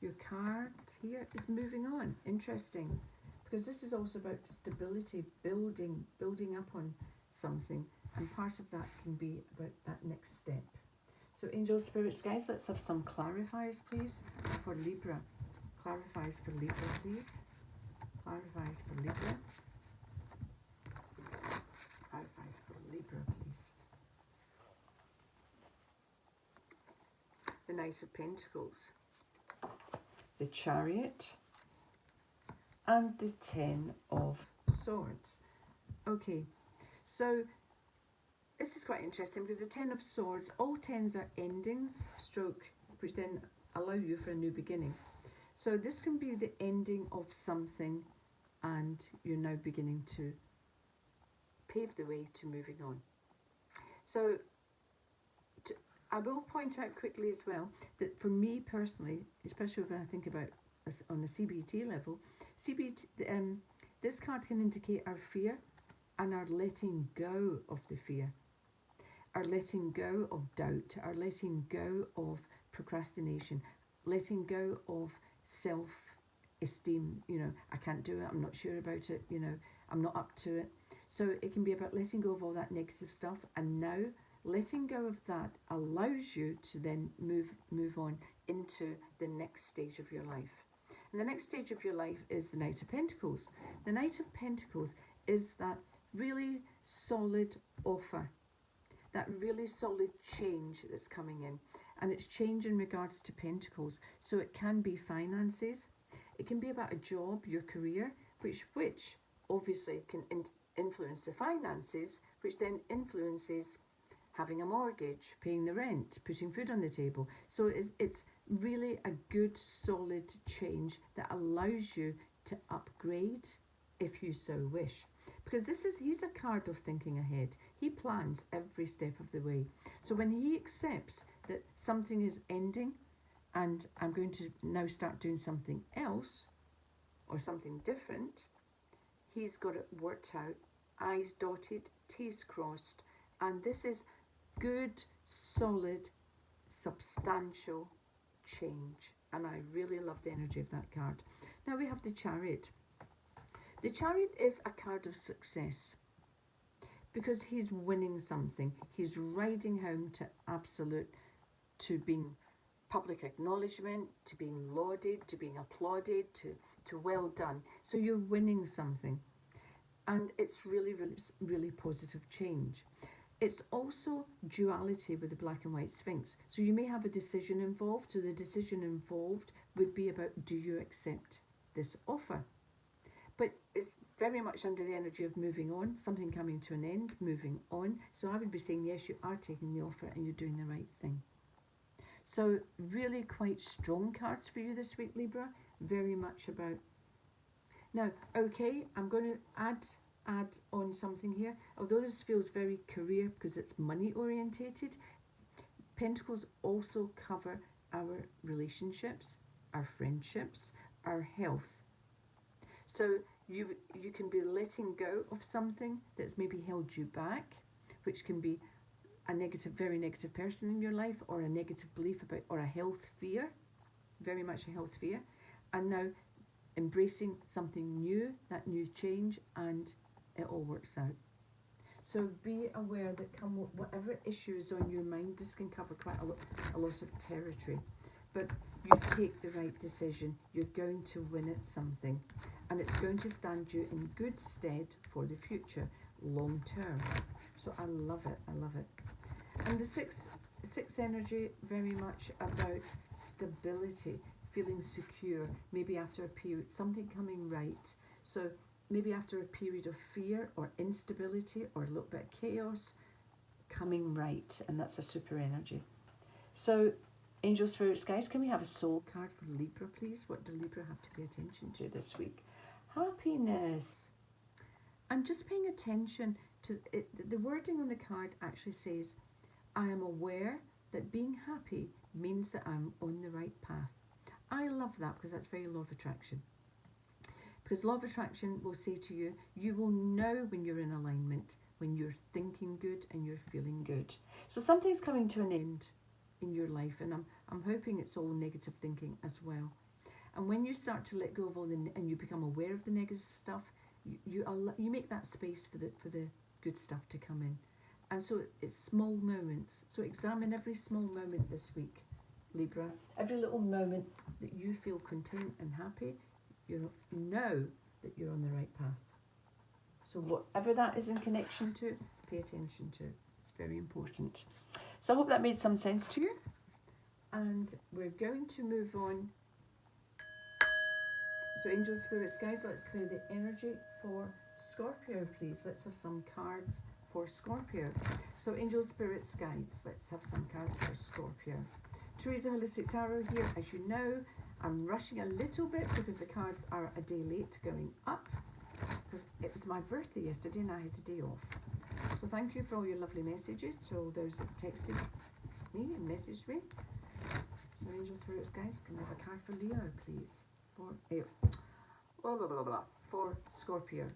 your card here is moving on. Interesting. Because this is also about stability, building up on something. And part of that can be about that next step. So angel spirits, guys, let's have some clarifiers, please, for Libra. Clarifiers for Libra, please. Clarifies for Libra. Clarifies for Libra, please. The Knight of Pentacles. The Chariot. And the Ten of Swords. Okay, so this is quite interesting because the Ten of Swords, all tens are endings, stroke, which then allow you for a new beginning. So this can be the ending of something and you're now beginning to pave the way to moving on. So I will point out quickly as well that for me personally, especially when I think about us on a CBT level, this card can indicate our fear and our letting go of the fear, our letting go of doubt, our letting go of procrastination, letting go of self-esteem. You know, I can't do it, I'm not sure about it, you know, I'm not up to it. So it can be about letting go of all that negative stuff and now letting go of that allows you to then move on into the next stage of your life. And the next stage of your life is the Knight of Pentacles. The Knight of Pentacles is that really solid offer, that really solid change that's coming in. And it's change in regards to Pentacles. So it can be finances. It can be about a job, your career, which obviously can influence the finances, which then influences having a mortgage, paying the rent, putting food on the table. So it's really a good solid change that allows you to upgrade if you so wish. Because he's a card of thinking ahead. He plans every step of the way. So when he accepts that something is ending and I'm going to now start doing something else or something different, he's got it worked out, I's dotted, T's crossed, and this is good, solid, substantial change. And I really love the energy of that card. Now we have the Chariot. The Chariot is a card of success because he's winning something. He's riding home to being public acknowledgement, to being lauded, to being applauded, to well done. So you're winning something. And it's really, really, really positive change. It's also duality with the Black and White Sphinx. So you may have a decision involved. So the decision involved would be about, do you accept this offer? But it's very much under the energy of moving on, something coming to an end, moving on. So I would be saying, yes, you are taking the offer and you're doing the right thing. So really quite strong cards for you this week, Libra. Very much about. Now, okay, I'm going to add on something here. Although this feels very career because it's money orientated, Pentacles also cover our relationships, our friendships, our health. So you can be letting go of something that's maybe held you back, which can be a negative, very negative person in your life, or a negative belief about, or a health fear, very much a health fear, and now embracing something new, that new change, and it all works out. So be aware that whatever issue is on your mind, this can cover quite a lot of territory. But you take the right decision, you're going to win at something, and it's going to stand you in good stead for the future, long term. So I love it, I love it. And the six energy, very much about stability, feeling secure, maybe after a period, something coming right. So maybe after a period of fear or instability or a little bit of chaos, coming right, and that's a super energy. So angel spirits, guys, can we have a soul card for Libra, please? What do Libra have to pay attention to this week? Happiness. And just paying attention to it, the wording on the card actually says, I am aware that being happy means that I'm on the right path. I love that because that's very law of attraction. Because law of attraction will say to you, you will know when you're in alignment, when you're thinking good and you're feeling good. So something's coming to an end in your life, and I'm hoping it's all negative thinking as well. And when you start to let go of all and you become aware of the negative stuff, you make that space for the good stuff to come in. And so it's small moments. So examine every small moment this week, Libra. Every little moment that you feel content and happy, you know that you're on the right path. So whatever that is in connection to, pay attention to. It's very important. So I hope that made some sense to you. And we're going to move on. So angel spirits, guys, let's clear the energy for Scorpio, please. Let's have some cards for Scorpio. So angel spirits, guides, let's have some cards for Scorpio. Theresa Holistic Tarot here. As you know, I'm rushing a little bit because the cards are a day late going up, because it was my birthday yesterday and I had a day off. So thank you for all your lovely messages, to all those that texted me and messaged me. So angel spirits, guys, can we have a card for Leo, please? For Scorpio.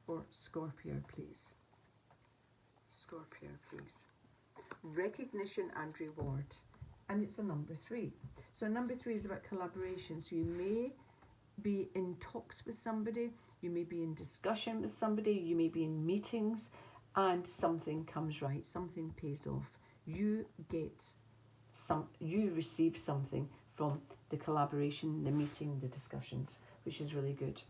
For Scorpio, please. Scorpio, please. Recognition and reward. And it's a number 3. So number 3 is about collaboration. So you may be in talks with somebody, you may be in discussion with somebody, you may be in meetings, and something comes right, something pays off. you receive something from the collaboration, the meeting, the discussions, which is really good.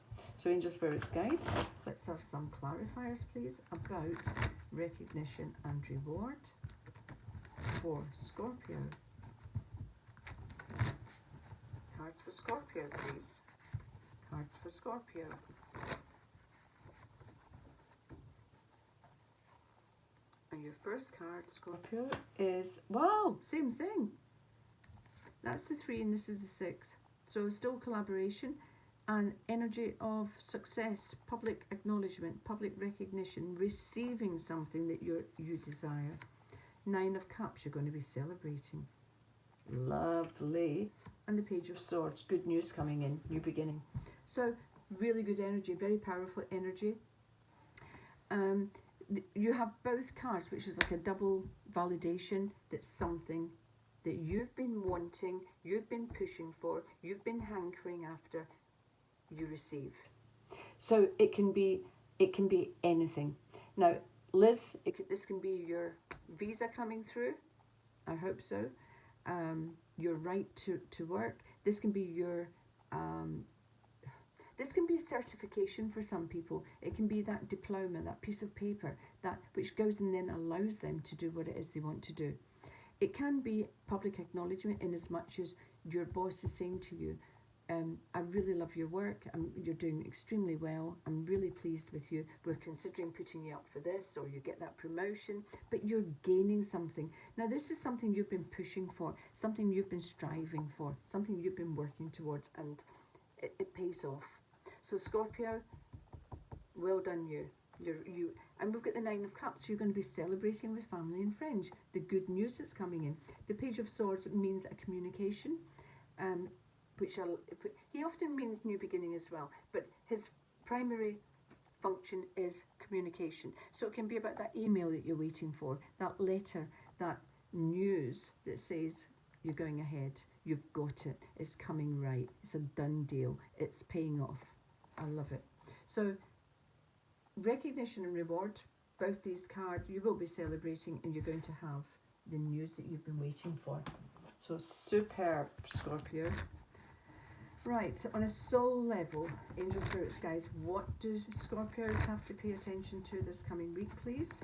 So Angel Spirits Guides, let's have some clarifiers, please, about recognition and reward for Scorpio. Cards for Scorpio, please. Cards for Scorpio. And your first card, Scorpio, is, wow, same thing. That's the 3 and this is the 6. So still collaboration and energy of success, public acknowledgement, public recognition, receiving something that you desire. 9 of Cups, you're going to be celebrating. Lovely. And the Page of Swords, good news coming in, new beginning. So really good energy, very powerful energy. You have both cards, which is like a double validation that something that you've been wanting, you've been pushing for, you've been hankering after, you receive. So it can be anything. Now, Liz, this can be your visa coming through. I hope so. Your right to work. This can be your this can be a certification for some people. It can be that diploma, that piece of paper, that which goes and then allows them to do what it is they want to do. It can be public acknowledgement in as much as your boss is saying to you, I really love your work, you're doing extremely well, I'm really pleased with you, we're considering putting you up for this, or you get that promotion, but you're gaining something. Now this is something you've been pushing for, something you've been striving for, something you've been working towards, and it pays off. So Scorpio, well done you. And we've got the 9 of Cups, so you're going to be celebrating with family and friends. The good news that's coming in. The Page of Swords means a communication, he often means new beginning as well, but his primary function is communication. So it can be about that email that you're waiting for, that letter, that news that says you're going ahead, you've got it, it's coming right, it's a done deal, it's paying off. I love it. So recognition and reward, both these cards, you will be celebrating and you're going to have the news that you've been waiting for. So superb, Scorpio. Right, on a soul level, Angel Spirits Guides, what do Scorpios have to pay attention to this coming week, please?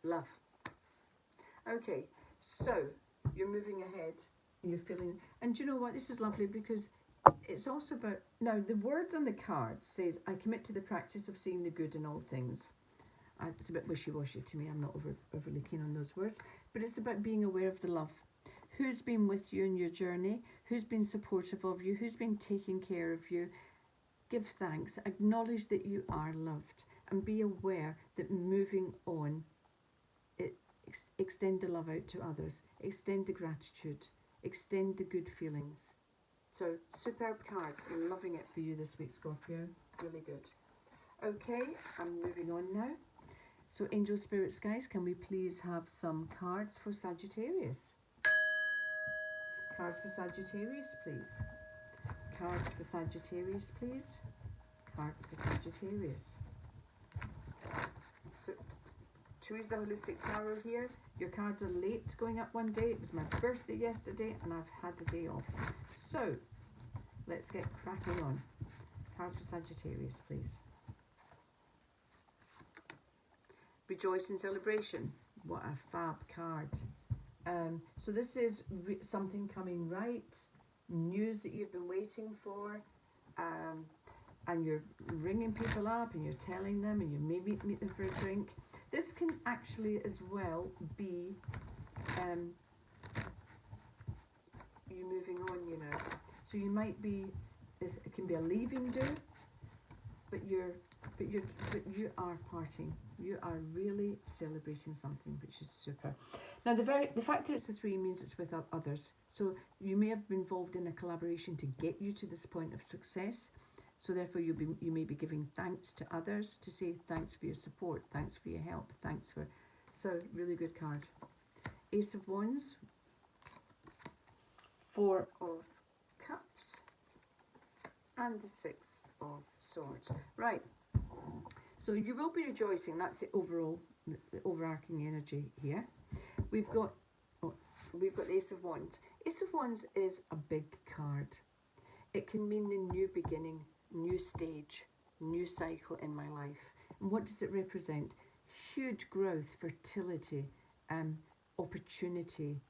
Love. Okay, so you're moving ahead, you're feeling, and do you know what, this is lovely because it's also about, now the words on the card says, I commit to the practice of seeing the good in all things. It's a bit wishy-washy to me, I'm not overly keen on those words, but it's about being aware of the love. Who's been with you in your journey? Who's been supportive of you? Who's been taking care of you? Give thanks, acknowledge that you are loved, and be aware that moving on, extend the love out to others, extend the gratitude, extend the good feelings. So superb cards, loving it for you this week, Scorpio, really good. Okay, I'm moving on now. So Angel Spirits, guys, can we please have some cards for Sagittarius? Cards for Sagittarius, please. Cards for Sagittarius, please. Cards for Sagittarius. So Theresa Holistic Tarot here. Your cards are late going up one day. It was my birthday yesterday and I've had the day off. So let's get cracking on. Cards for Sagittarius, please. Rejoice in celebration. What a fab card. So this is something coming right, news that you've been waiting for, and you're ringing people up and you're telling them and you may meet them for a drink. This can actually as well be you moving on, you know. So you might be, it can be a leaving do, but you are parting. You are really celebrating something, which is super. Now, the fact that it's a 3 means it's with others. So you may have been involved in a collaboration to get you to this point of success. So therefore, you may be giving thanks to others to say thanks for your support, thanks for your help, thanks for. So really good card. Ace of Wands, 4 of Cups, and the 6 of Swords. Right. So you will be rejoicing. That's the overall, the overarching energy here. We've got the Ace of Wands. Ace of Wands is a big card. It can mean a new beginning, new stage, new cycle in my life. And what does it represent? Huge growth, fertility, opportunity.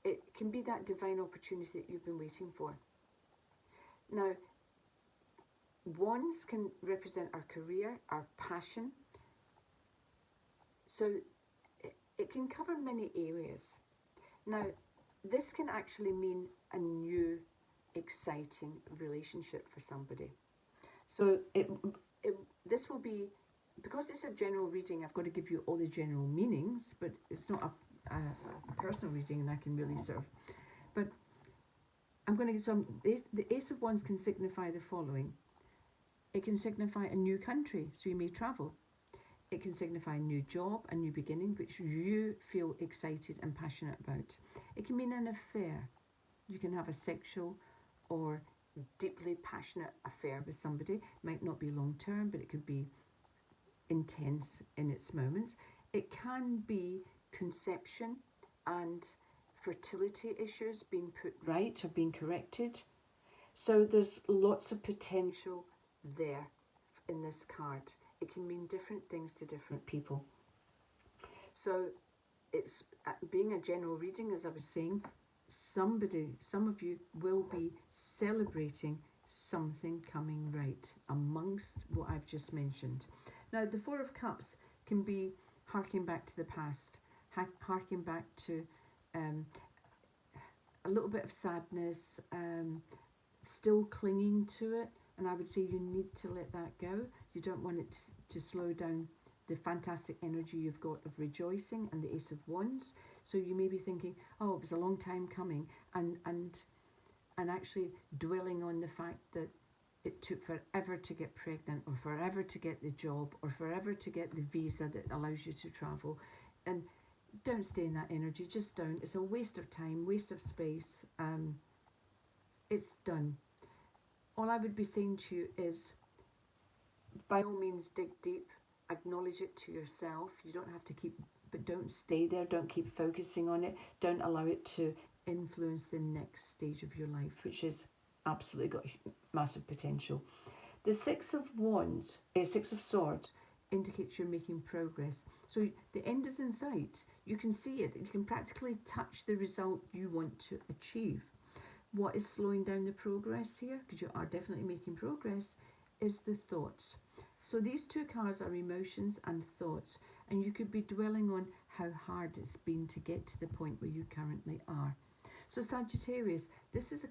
It can be that divine opportunity that you've been waiting for. Now, wands can represent our career, our passion. So it can cover many areas. Now, this can actually mean a new, exciting relationship for somebody. So this will be, because it's a general reading, I've got to give you all the general meanings, but it's not a personal reading, and I can really sort of, but I'm going to get some. The Ace of Wands can signify the following. It can signify a new country, so you may travel. It can signify a new job, a new beginning, which you feel excited and passionate about. It can mean an affair. You can have a sexual or deeply passionate affair with somebody. It might not be long term, but it could be intense in its moments. It can be conception and fertility issues being put right or being corrected. So there's lots of potential there in this card. It can mean different things to different people. So it's being a general reading, as I was saying, some of you will be celebrating something coming right amongst what I've just mentioned. Now, the Four of Cups can be harking back to the past, harking back to a little bit of sadness, still clinging to it. And I would say you need to let that go. You don't want it to slow down the fantastic energy you've got of rejoicing and the Ace of Wands. So you may be thinking, oh, it was a long time coming, and actually dwelling on the fact that it took forever to get pregnant, or forever to get the job, or forever to get the visa that allows you to travel. And don't stay in that energy. Just don't. It's a waste of time, waste of space. It's done. All I would be saying to you is, by all means, dig deep, acknowledge it to yourself. You don't have to but don't stay there. Don't keep focusing on it. Don't allow it to influence the next stage of your life, which is absolutely got massive potential. The Six of Swords indicates you're making progress. So the end is in sight. You can see it. You can practically touch the result you want to achieve. What is slowing down the progress here, because you are definitely making progress, is the thoughts. So these two cards are emotions and thoughts, and you could be dwelling on how hard it's been to get to the point where you currently are. So Sagittarius, this is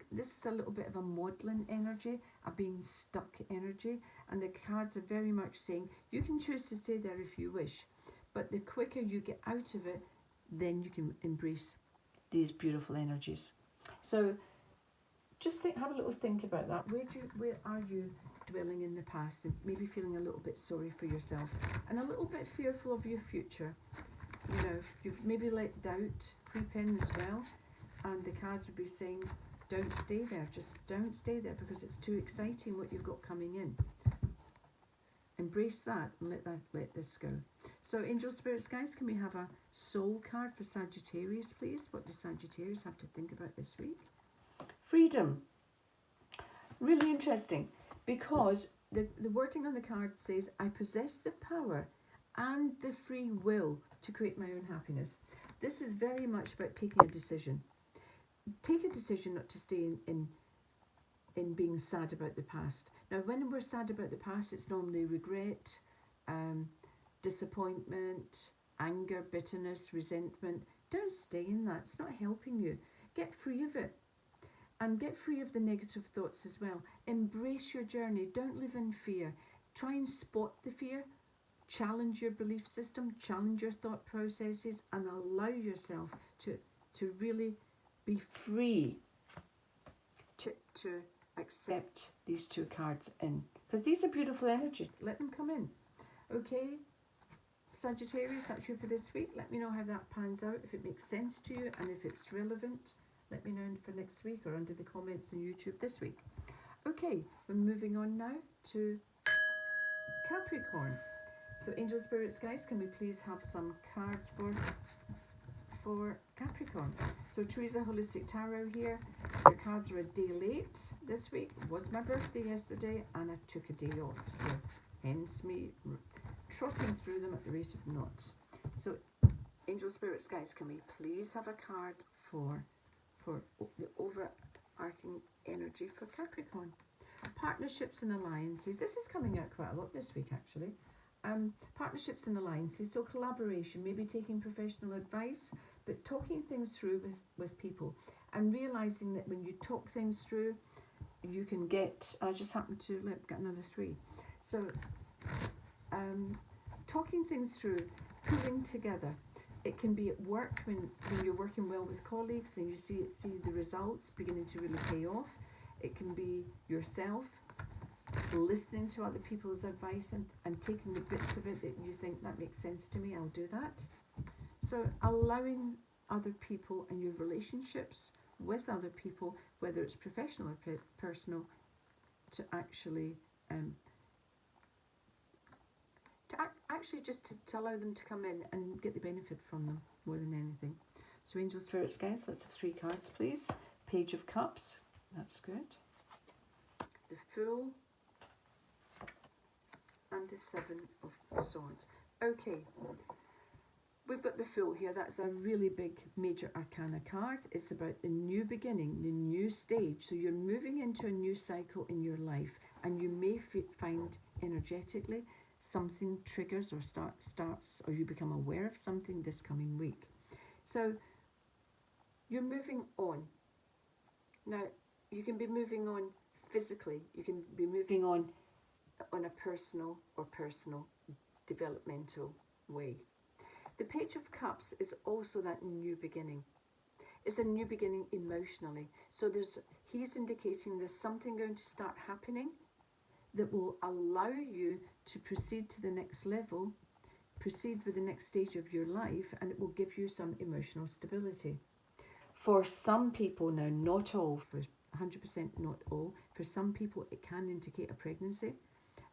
a little bit of a maudlin energy, a being stuck energy, and the cards are very much saying you can choose to stay there if you wish, but the quicker you get out of it, then you can embrace these beautiful energies. So just have a little think about that. Where are you dwelling in the past, and maybe feeling a little bit sorry for yourself and a little bit fearful of your future? You know, you've maybe let doubt creep in as well, and the cards would be saying, don't stay there. Just don't stay there, because it's too exciting what you've got coming in. Embrace that and let this go. So angel spirits, guys, can we have a soul card for Sagittarius, please? What does Sagittarius have to think about this week? Freedom. Really interesting, because the wording on the card says, I possess the power and the free will to create my own happiness. This is very much about taking a decision. Take a decision not to stay in being sad about the past. Now, when we're sad about the past, it's normally regret, disappointment, anger, bitterness, resentment. Don't stay in that. It's not helping you. Get free of it. And get free of the negative thoughts as well. Embrace your journey. Don't live in fear. Try and spot the fear. Challenge your belief system. Challenge your thought processes, and allow yourself to really be free to accept these two cards in. Because these are beautiful energies. Let them come in. Okay, Sagittarius, that's you for this week. Let me know how that pans out, if it makes sense to you, and if it's relevant. Let me know for next week or under the comments on YouTube this week. Okay, we're moving on now to Capricorn. So angel spirits, guys, can we please have some cards for Capricorn? So Theresa Holistic Tarot here. Your cards are a day late this week. It was my birthday yesterday and I took a day off. So hence me trotting through them at the rate of knots. So angel spirits, guys, can we please have a card for the overarching energy for Capricorn? Partnerships and alliances. This is coming out quite a lot this week, actually. Partnerships and alliances, so collaboration, maybe taking professional advice, but talking things through with people and realising that when you talk things through, you can get, I just happened to get another 3. So talking things through, pulling together. It can be at work when you're working well with colleagues and you see the results beginning to really pay off. It can be yourself listening to other people's advice and taking the bits of it that you think that makes sense to me, I'll do that. So allowing other people and your relationships with other people, whether it's professional or personal, to actually to allow them to come in and get the benefit from them more than anything. So angel spirits, guys, let's have 3 cards, please. Page of Cups, that's good. The Fool and the 7 of Swords. Okay, we've got the Fool here. That's a really big major arcana card. It's about the new beginning, the new stage. So you're moving into a new cycle in your life, and you may find energetically something triggers or starts, or you become aware of something this coming week. So you're moving on. Now, you can be moving on physically. You can be moving on a personal developmental way. The Page of Cups is also that new beginning. It's a new beginning emotionally. So he's indicating there's something going to start happening that will allow you to proceed to the next level, proceed with the next stage of your life, and it will give you some emotional stability. For some people, now not all, for 100% not all, for some people it can indicate a pregnancy,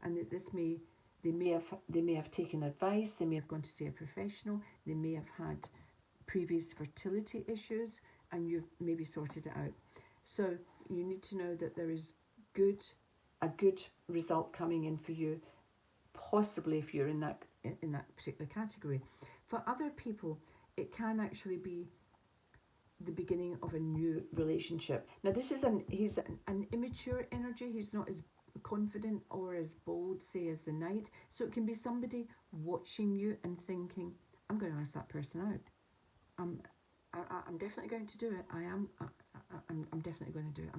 and that they may have taken advice, they may have gone to see a professional, they may have had previous fertility issues, and you've maybe sorted it out. So you need to know that there is a good result coming in for you, possibly if you're in that particular category. For other people, it can actually be the beginning of a new relationship. Now this is he's an immature energy. He's not as confident or as bold, say, as the Knight. So it can be somebody watching you and thinking, I'm going to ask that person out. I'm definitely going to do it. I'm definitely going to do it.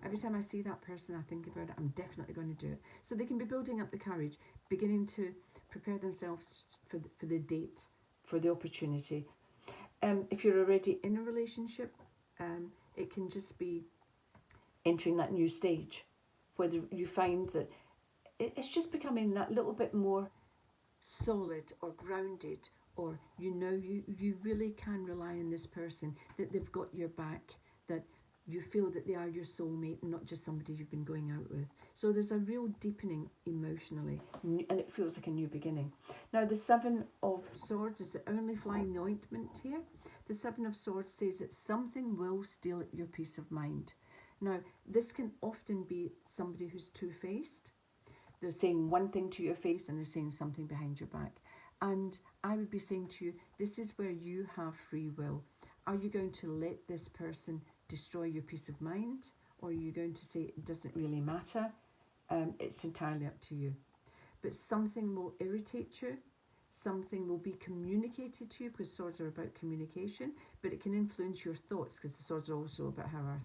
Every time I see that person, I think about it. I'm definitely going to do it. So they can be building up the courage, beginning to prepare themselves for the date, for the opportunity. If you're already in a relationship, it can just be entering that new stage, whether you find that it's just becoming that little bit more solid or grounded, or you really can rely on this person, that they've got your back, that you feel that they are your soulmate and not just somebody you've been going out with. So there's a real deepening emotionally, and it feels like a new beginning. Now the 7 of Swords is the only fly in the ointment here. The 7 of Swords says that something will steal your peace of mind. Now this can often be somebody who's two-faced. They're saying one thing to your face and they're saying something behind your back. And I would be saying to you, this is where you have free will. Are you going to let this person destroy your peace of mind, or are you going to say it doesn't really matter? It's entirely up to you. But something will irritate you, something will be communicated to you, because swords are about communication, but it can influence your thoughts, because the swords are also about how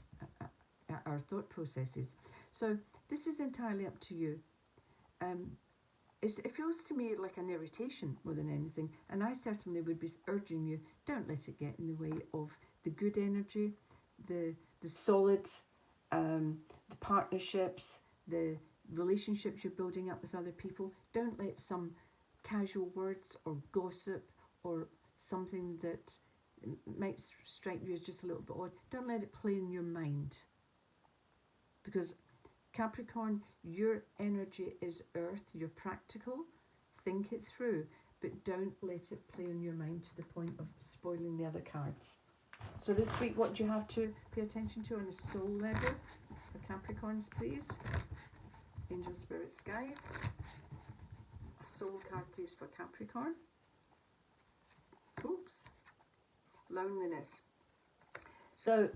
our thought processes. So this is entirely up to you. It feels to me like an irritation more than anything, and I certainly would be urging you, don't let it get in the way of the good energy, the solid, the partnerships, the relationships you're building up with other people. Don't let some casual words or gossip or something that might strike you as just a little bit odd, don't let it play in your mind. Because Capricorn, your energy is earth, you're practical, think it through, but don't let it play on your mind to the point of spoiling the other cards. So this week, what do you have to pay attention to on a soul level for Capricorns, please? Angel, spirits, guides. A soul card, please, for Capricorn. Oops. Loneliness. So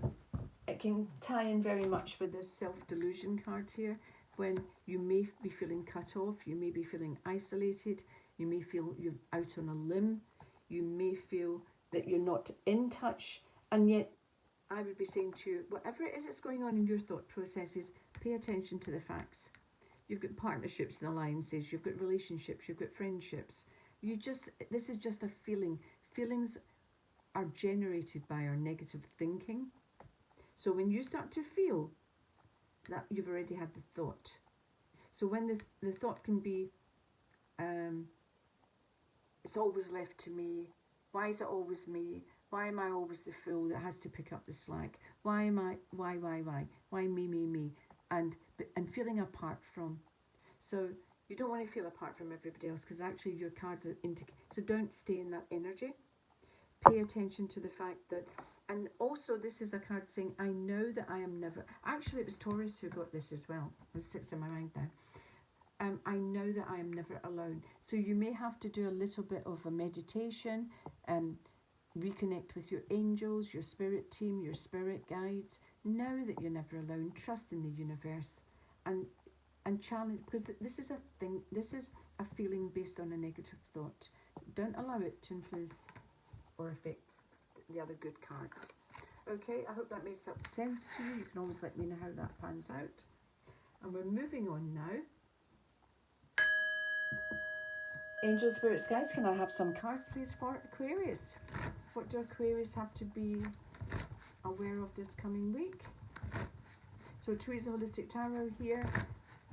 it can tie in very much with this self-delusion card here, when you may be feeling cut off, you may be feeling isolated, you may feel you're out on a limb, you may feel that you're not in touch, and yet I would be saying to you, whatever it is that's going on in your thought processes, pay attention to the facts. You've got partnerships and alliances, you've got relationships, you've got friendships. This is just a feeling. Feelings are generated by our negative thinking. So when you start to feel that, you've already had the thought. So when the thought can be, it's always left to me. Why is it always me? Why am I always the fool that has to pick up the slack? Why am I, why? Why me? And feeling apart from. So you don't want to feel apart from everybody else, because actually your cards are so don't stay in that energy. Pay attention to the fact that, and also this is a card saying, I know that I am never, actually it was Taurus who got this as well. It sticks in my mind now. I know that I am never alone. So you may have to do a little bit of a meditation, reconnect with your angels, your spirit team, your spirit guides. Know that you're never alone. Trust in the universe, and challenge, because this is a thing. This is a feeling based on a negative thought. Don't allow it to influence or affect the other good cards. Okay, I hope that made some sense to you. You can always let me know how that pans out. And we're moving on now. Angel, spirits, guys, can I have some cards, please, for Aquarius? What do Aquarius have to be aware of this coming week? So Theresa Holistic Tarot here,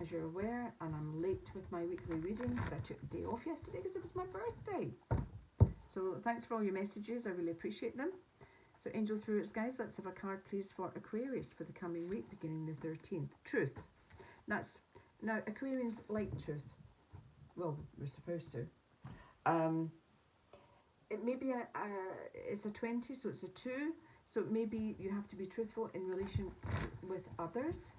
as you're aware, and I'm late with my weekly reading because I took a day off yesterday because it was my birthday. So thanks for all your messages, I really appreciate them. So Angel, spirits, guys, let's have a card, please, for Aquarius for the coming week, beginning the 13th. Truth. Now Aquarians like truth. Well, we're supposed to. It may be it's a 20, so it's a 2. So maybe you have to be truthful in relation with others.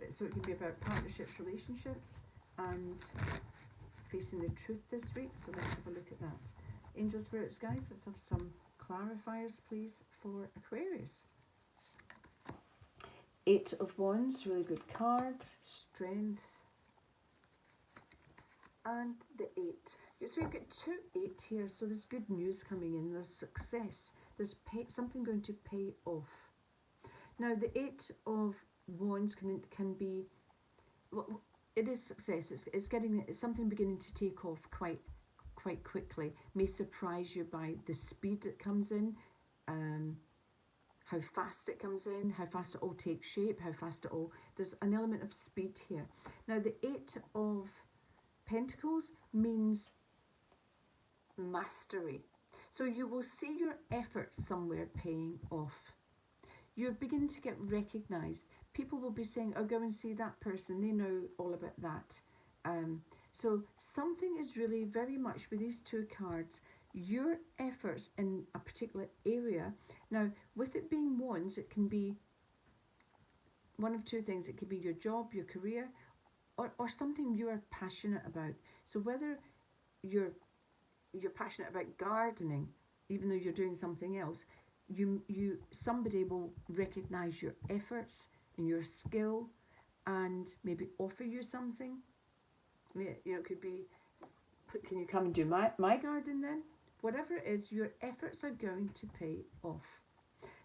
So it can be about partnerships, relationships, and facing the truth this week. So let's have a look at that. Angel, spirits, guys, let's have some clarifiers, please, for Aquarius. 8 of Wands, really good card. Strength. And the 8. So you've got 2 8 here, so there's good news coming in. There's success. There's something going to pay off. Now the 8 of Wands can be, well, it is success. It's something beginning to take off quite quickly. May surprise you by the speed it comes in, how fast it comes in, how fast it all takes shape, how fast it all. There's an element of speed here. Now the 8 of Pentacles means mastery. So you will see your efforts somewhere paying off. You're beginning to get recognised. People will be saying, oh, go and see that person. They know all about that. So something is really very much with these 2 cards, your efforts in a particular area. Now, with it being Wands, it can be one of 2 things. It could be your job, your career, or something you are passionate about. So whether you're passionate about gardening, even though you're doing something else, somebody will recognise your efforts and your skill and maybe offer you something. It could be, can you come and do my garden then? Whatever it is, your efforts are going to pay off.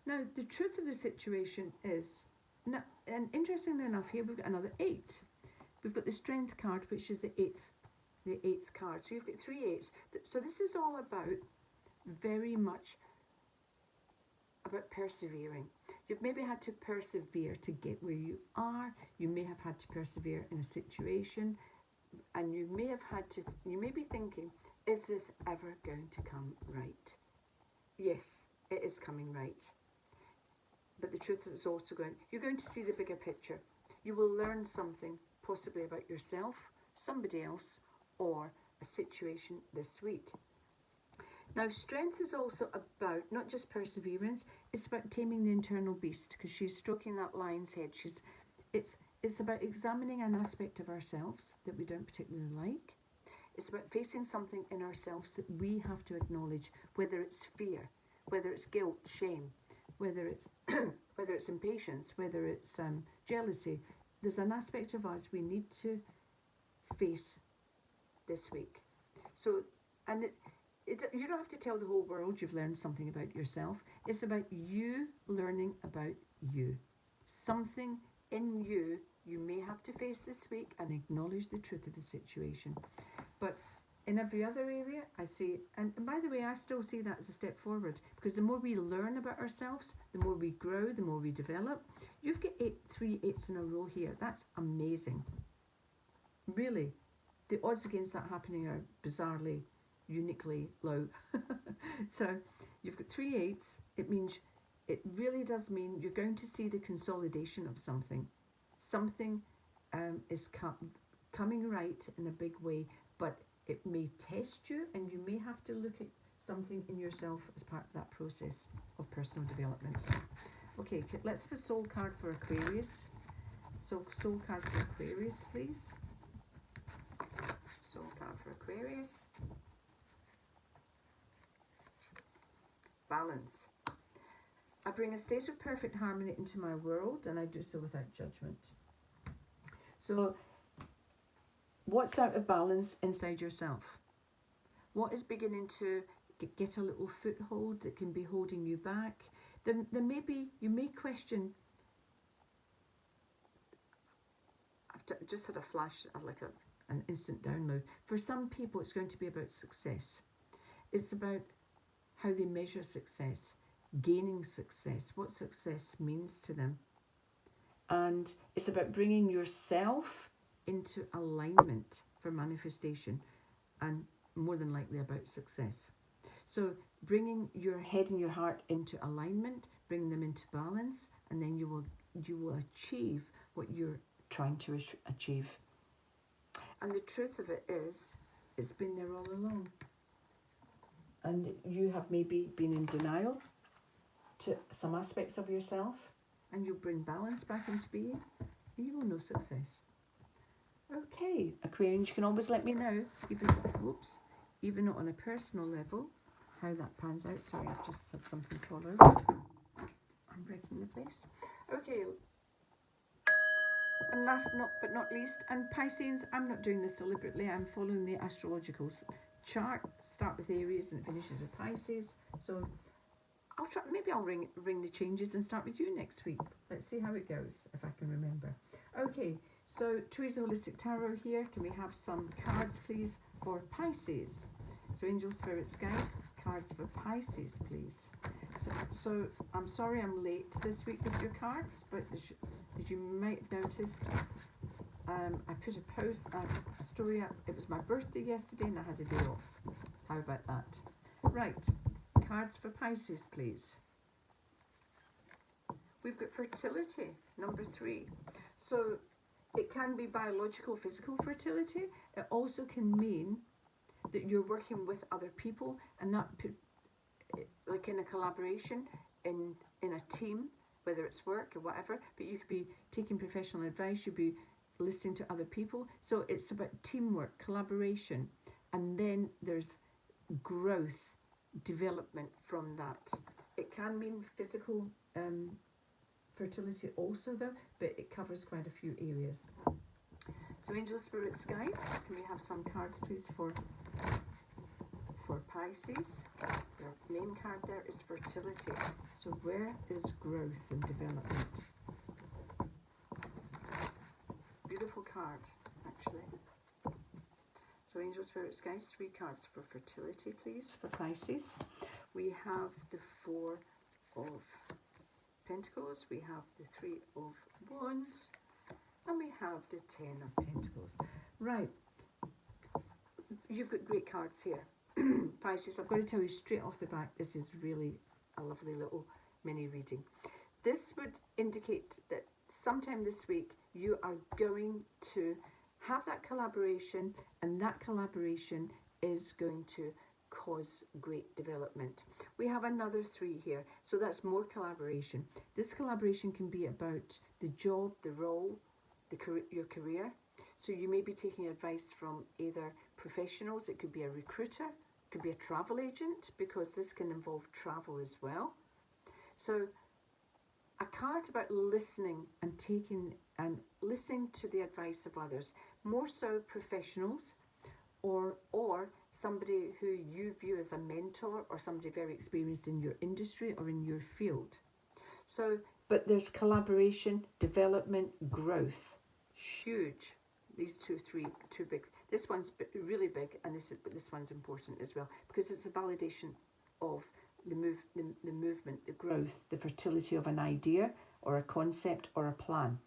Now, the truth of the situation is, now, and interestingly enough, here we've got another 8. We've got the Strength card, which is the 8th card. So you've got 3 8s. So this is all about, very much about persevering. You've maybe had to persevere to get where you are. You may have had to persevere in a situation, and you may be thinking, is this ever going to come right? Yes, it is coming right. But the truth is also you're going to see the bigger picture. You will learn something, possibly about yourself, somebody else, or a situation this week. Now, strength is also about not just perseverance, it's about taming the internal beast, because she's stroking that lion's head. It's about examining an aspect of ourselves that we don't particularly like. It's about facing something in ourselves that we have to acknowledge, whether it's fear, whether it's guilt, shame, whether it's whether it's impatience, whether it's jealousy. There's an aspect of us we need to face this week. So, and you don't have to tell the whole world you've learned something about yourself. It's about you learning about you. Something in you may have to face this week and acknowledge the truth of the situation. But in every other area, I see, and by the way, I still see that as a step forward, because the more we learn about ourselves, the more we grow, the more we develop. You've got 3 8s in a row here. That's amazing. Really, the odds against that happening are bizarrely, uniquely low. So you've got 3 8s. It really does mean you're going to see the consolidation of something. Something is coming right in a big way, but it may test you, and you may have to look at something in yourself as part of that process of personal development. Okay, let's have a soul card for Aquarius. So, soul card for Aquarius, please. Soul card for Aquarius. Balance. I bring a state of perfect harmony into my world, and I do so without judgment. So, what's out of balance inside yourself? What is beginning to get a little foothold that can be holding you back? There may be, you may question. I've just had a flash, like an instant download. For some people, it's going to be about success. It's about how they measure success, gaining success, what success means to them. And it's about bringing yourself into alignment for manifestation, and more than likely about success. So bringing your head and your heart into alignment, bring them into balance, and then you will achieve what you're trying to achieve. And the truth of it is, it's been there all along. And you have maybe been in denial to some aspects of yourself, and you'll bring balance back into being, and you will know success. Okay, Aquarians, you can always let me know, even not on a personal level, how that pans out. Sorry, I've just said something fall over. I'm breaking the place. Okay, and last but not least, and Pisces, I'm not doing this deliberately, I'm following the astrological chart. Start with Aries and it finishes with Pisces. So I'll try, maybe I'll ring the changes and start with you next week. Let's see how it goes, if I can remember. Okay, so Theresa Holistic Tarot here. Can we have some cards, please, for Pisces? So Angel Spirits, guys, cards for Pisces, please. So I'm sorry I'm late this week with your cards, but as you might have noticed, I put a story up. It was my birthday yesterday and I had a day off. How about that? Right, cards for Pisces, please. We've got fertility, number 3. So it can be biological, physical fertility. It also can mean that you're working with other people, and that like in a collaboration, in a team, whether it's work or whatever, but you could be taking professional advice, you'd be listening to other people. So it's about teamwork, collaboration, and then there's growth, development from that. It can mean physical fertility also though, but it covers quite a few areas. So Angel Spirits Guides, can we have some cards please for Pisces? The main card there is fertility. So where is growth and development? It's a beautiful card, actually. So Angel Spirits Guides, 3 cards for fertility, please, for Pisces. We have the 4 of Pentacles, we have the 3 of Wands, and we have the 10 of Pentacles. Right, you've got great cards here. Pisces, I've got to tell you straight off the back, this is really a lovely little mini reading. This would indicate that sometime this week you are going to have that collaboration, and that collaboration is going to cause great development. We have another 3 here, so that's more collaboration. This collaboration can be about the job, the role, your career. So you may be taking advice from either professionals, it could be a recruiter, it could be a travel agent, because this can involve travel as well. So a card about listening and listening to the advice of others, more so professionals or somebody who you view as a mentor or somebody very experienced in your industry or in your field. So, but there's collaboration, development, growth. Huge. These two big. This one's really big, and this one's important as well, because it's a validation of the movement, the growth, the fertility of an idea or a concept or a plan.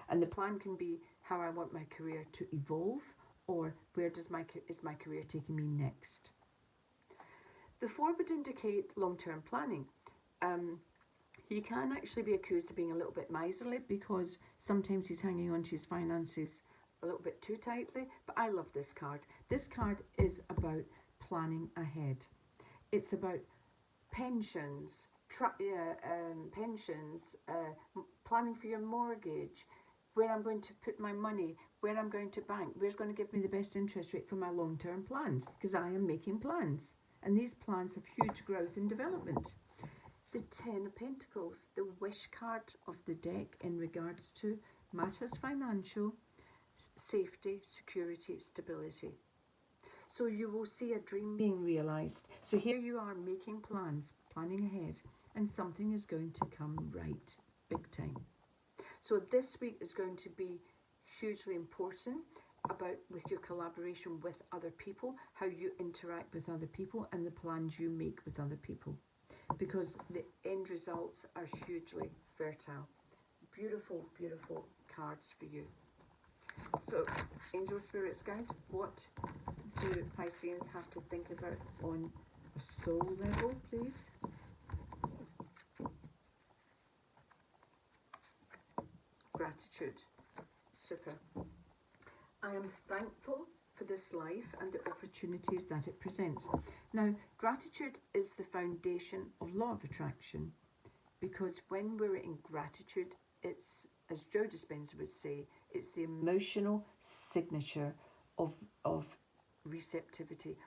And the plan can be how I want my career to evolve, or where is my career taking me next. The 4 would indicate long-term planning. He can actually be accused of being a little bit miserly, because sometimes he's hanging on to his finances a little bit too tightly, but I love this card. This card is about planning ahead. It's about pensions, planning for your mortgage, where I'm going to put my money, where I'm going to bank, where's going to give me the best interest rate for my long-term plans, because I am making plans, and these plans have huge growth and development. The 10 of Pentacles, the wish card of the deck in regards to matters financial, safety, security, stability. So you will see a dream being realised. So here you are making plans, planning ahead, and something is going to come right, big time. So this week is going to be hugely important with your collaboration with other people, how you interact with other people, and the plans you make with other people, because the end results are hugely fertile. Beautiful, beautiful cards for you. So, angel spirits, guys, what do Pisceans have to think about on a soul level, please? Gratitude. Super. I am thankful for this life and the opportunities that it presents. Now, gratitude is the foundation of law of attraction, because when we're in gratitude, it's, as Joe Dispenza would say, it's the emotional signature of receptivity,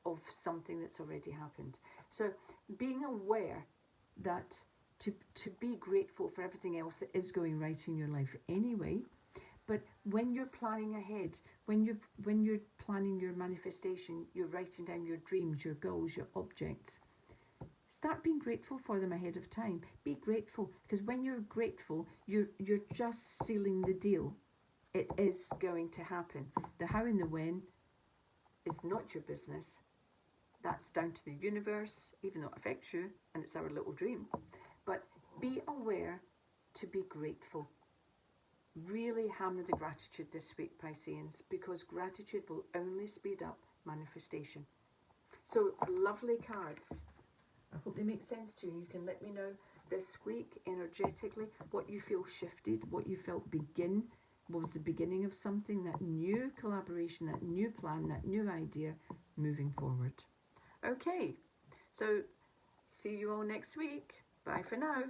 of something that's already happened. So being aware that to be grateful for everything else that is going right in your life anyway, but when you're planning ahead, when you're planning your manifestation, you're writing down your dreams, your goals, your objects, start being grateful for them ahead of time. Be grateful, because when you're grateful, you're just sealing the deal. It is going to happen. The how and the when is not your business. That's down to the universe, even though it affects you, and it's our little dream. But be aware to be grateful. Really hammer the gratitude this week, Pisceans, because gratitude will only speed up manifestation. So, lovely cards. I hope they make sense to you. You can let me know this week energetically what you feel shifted, what you felt was the beginning of something, that new collaboration, that new plan, that new idea moving forward. Okay, so see you all next week. Bye for now.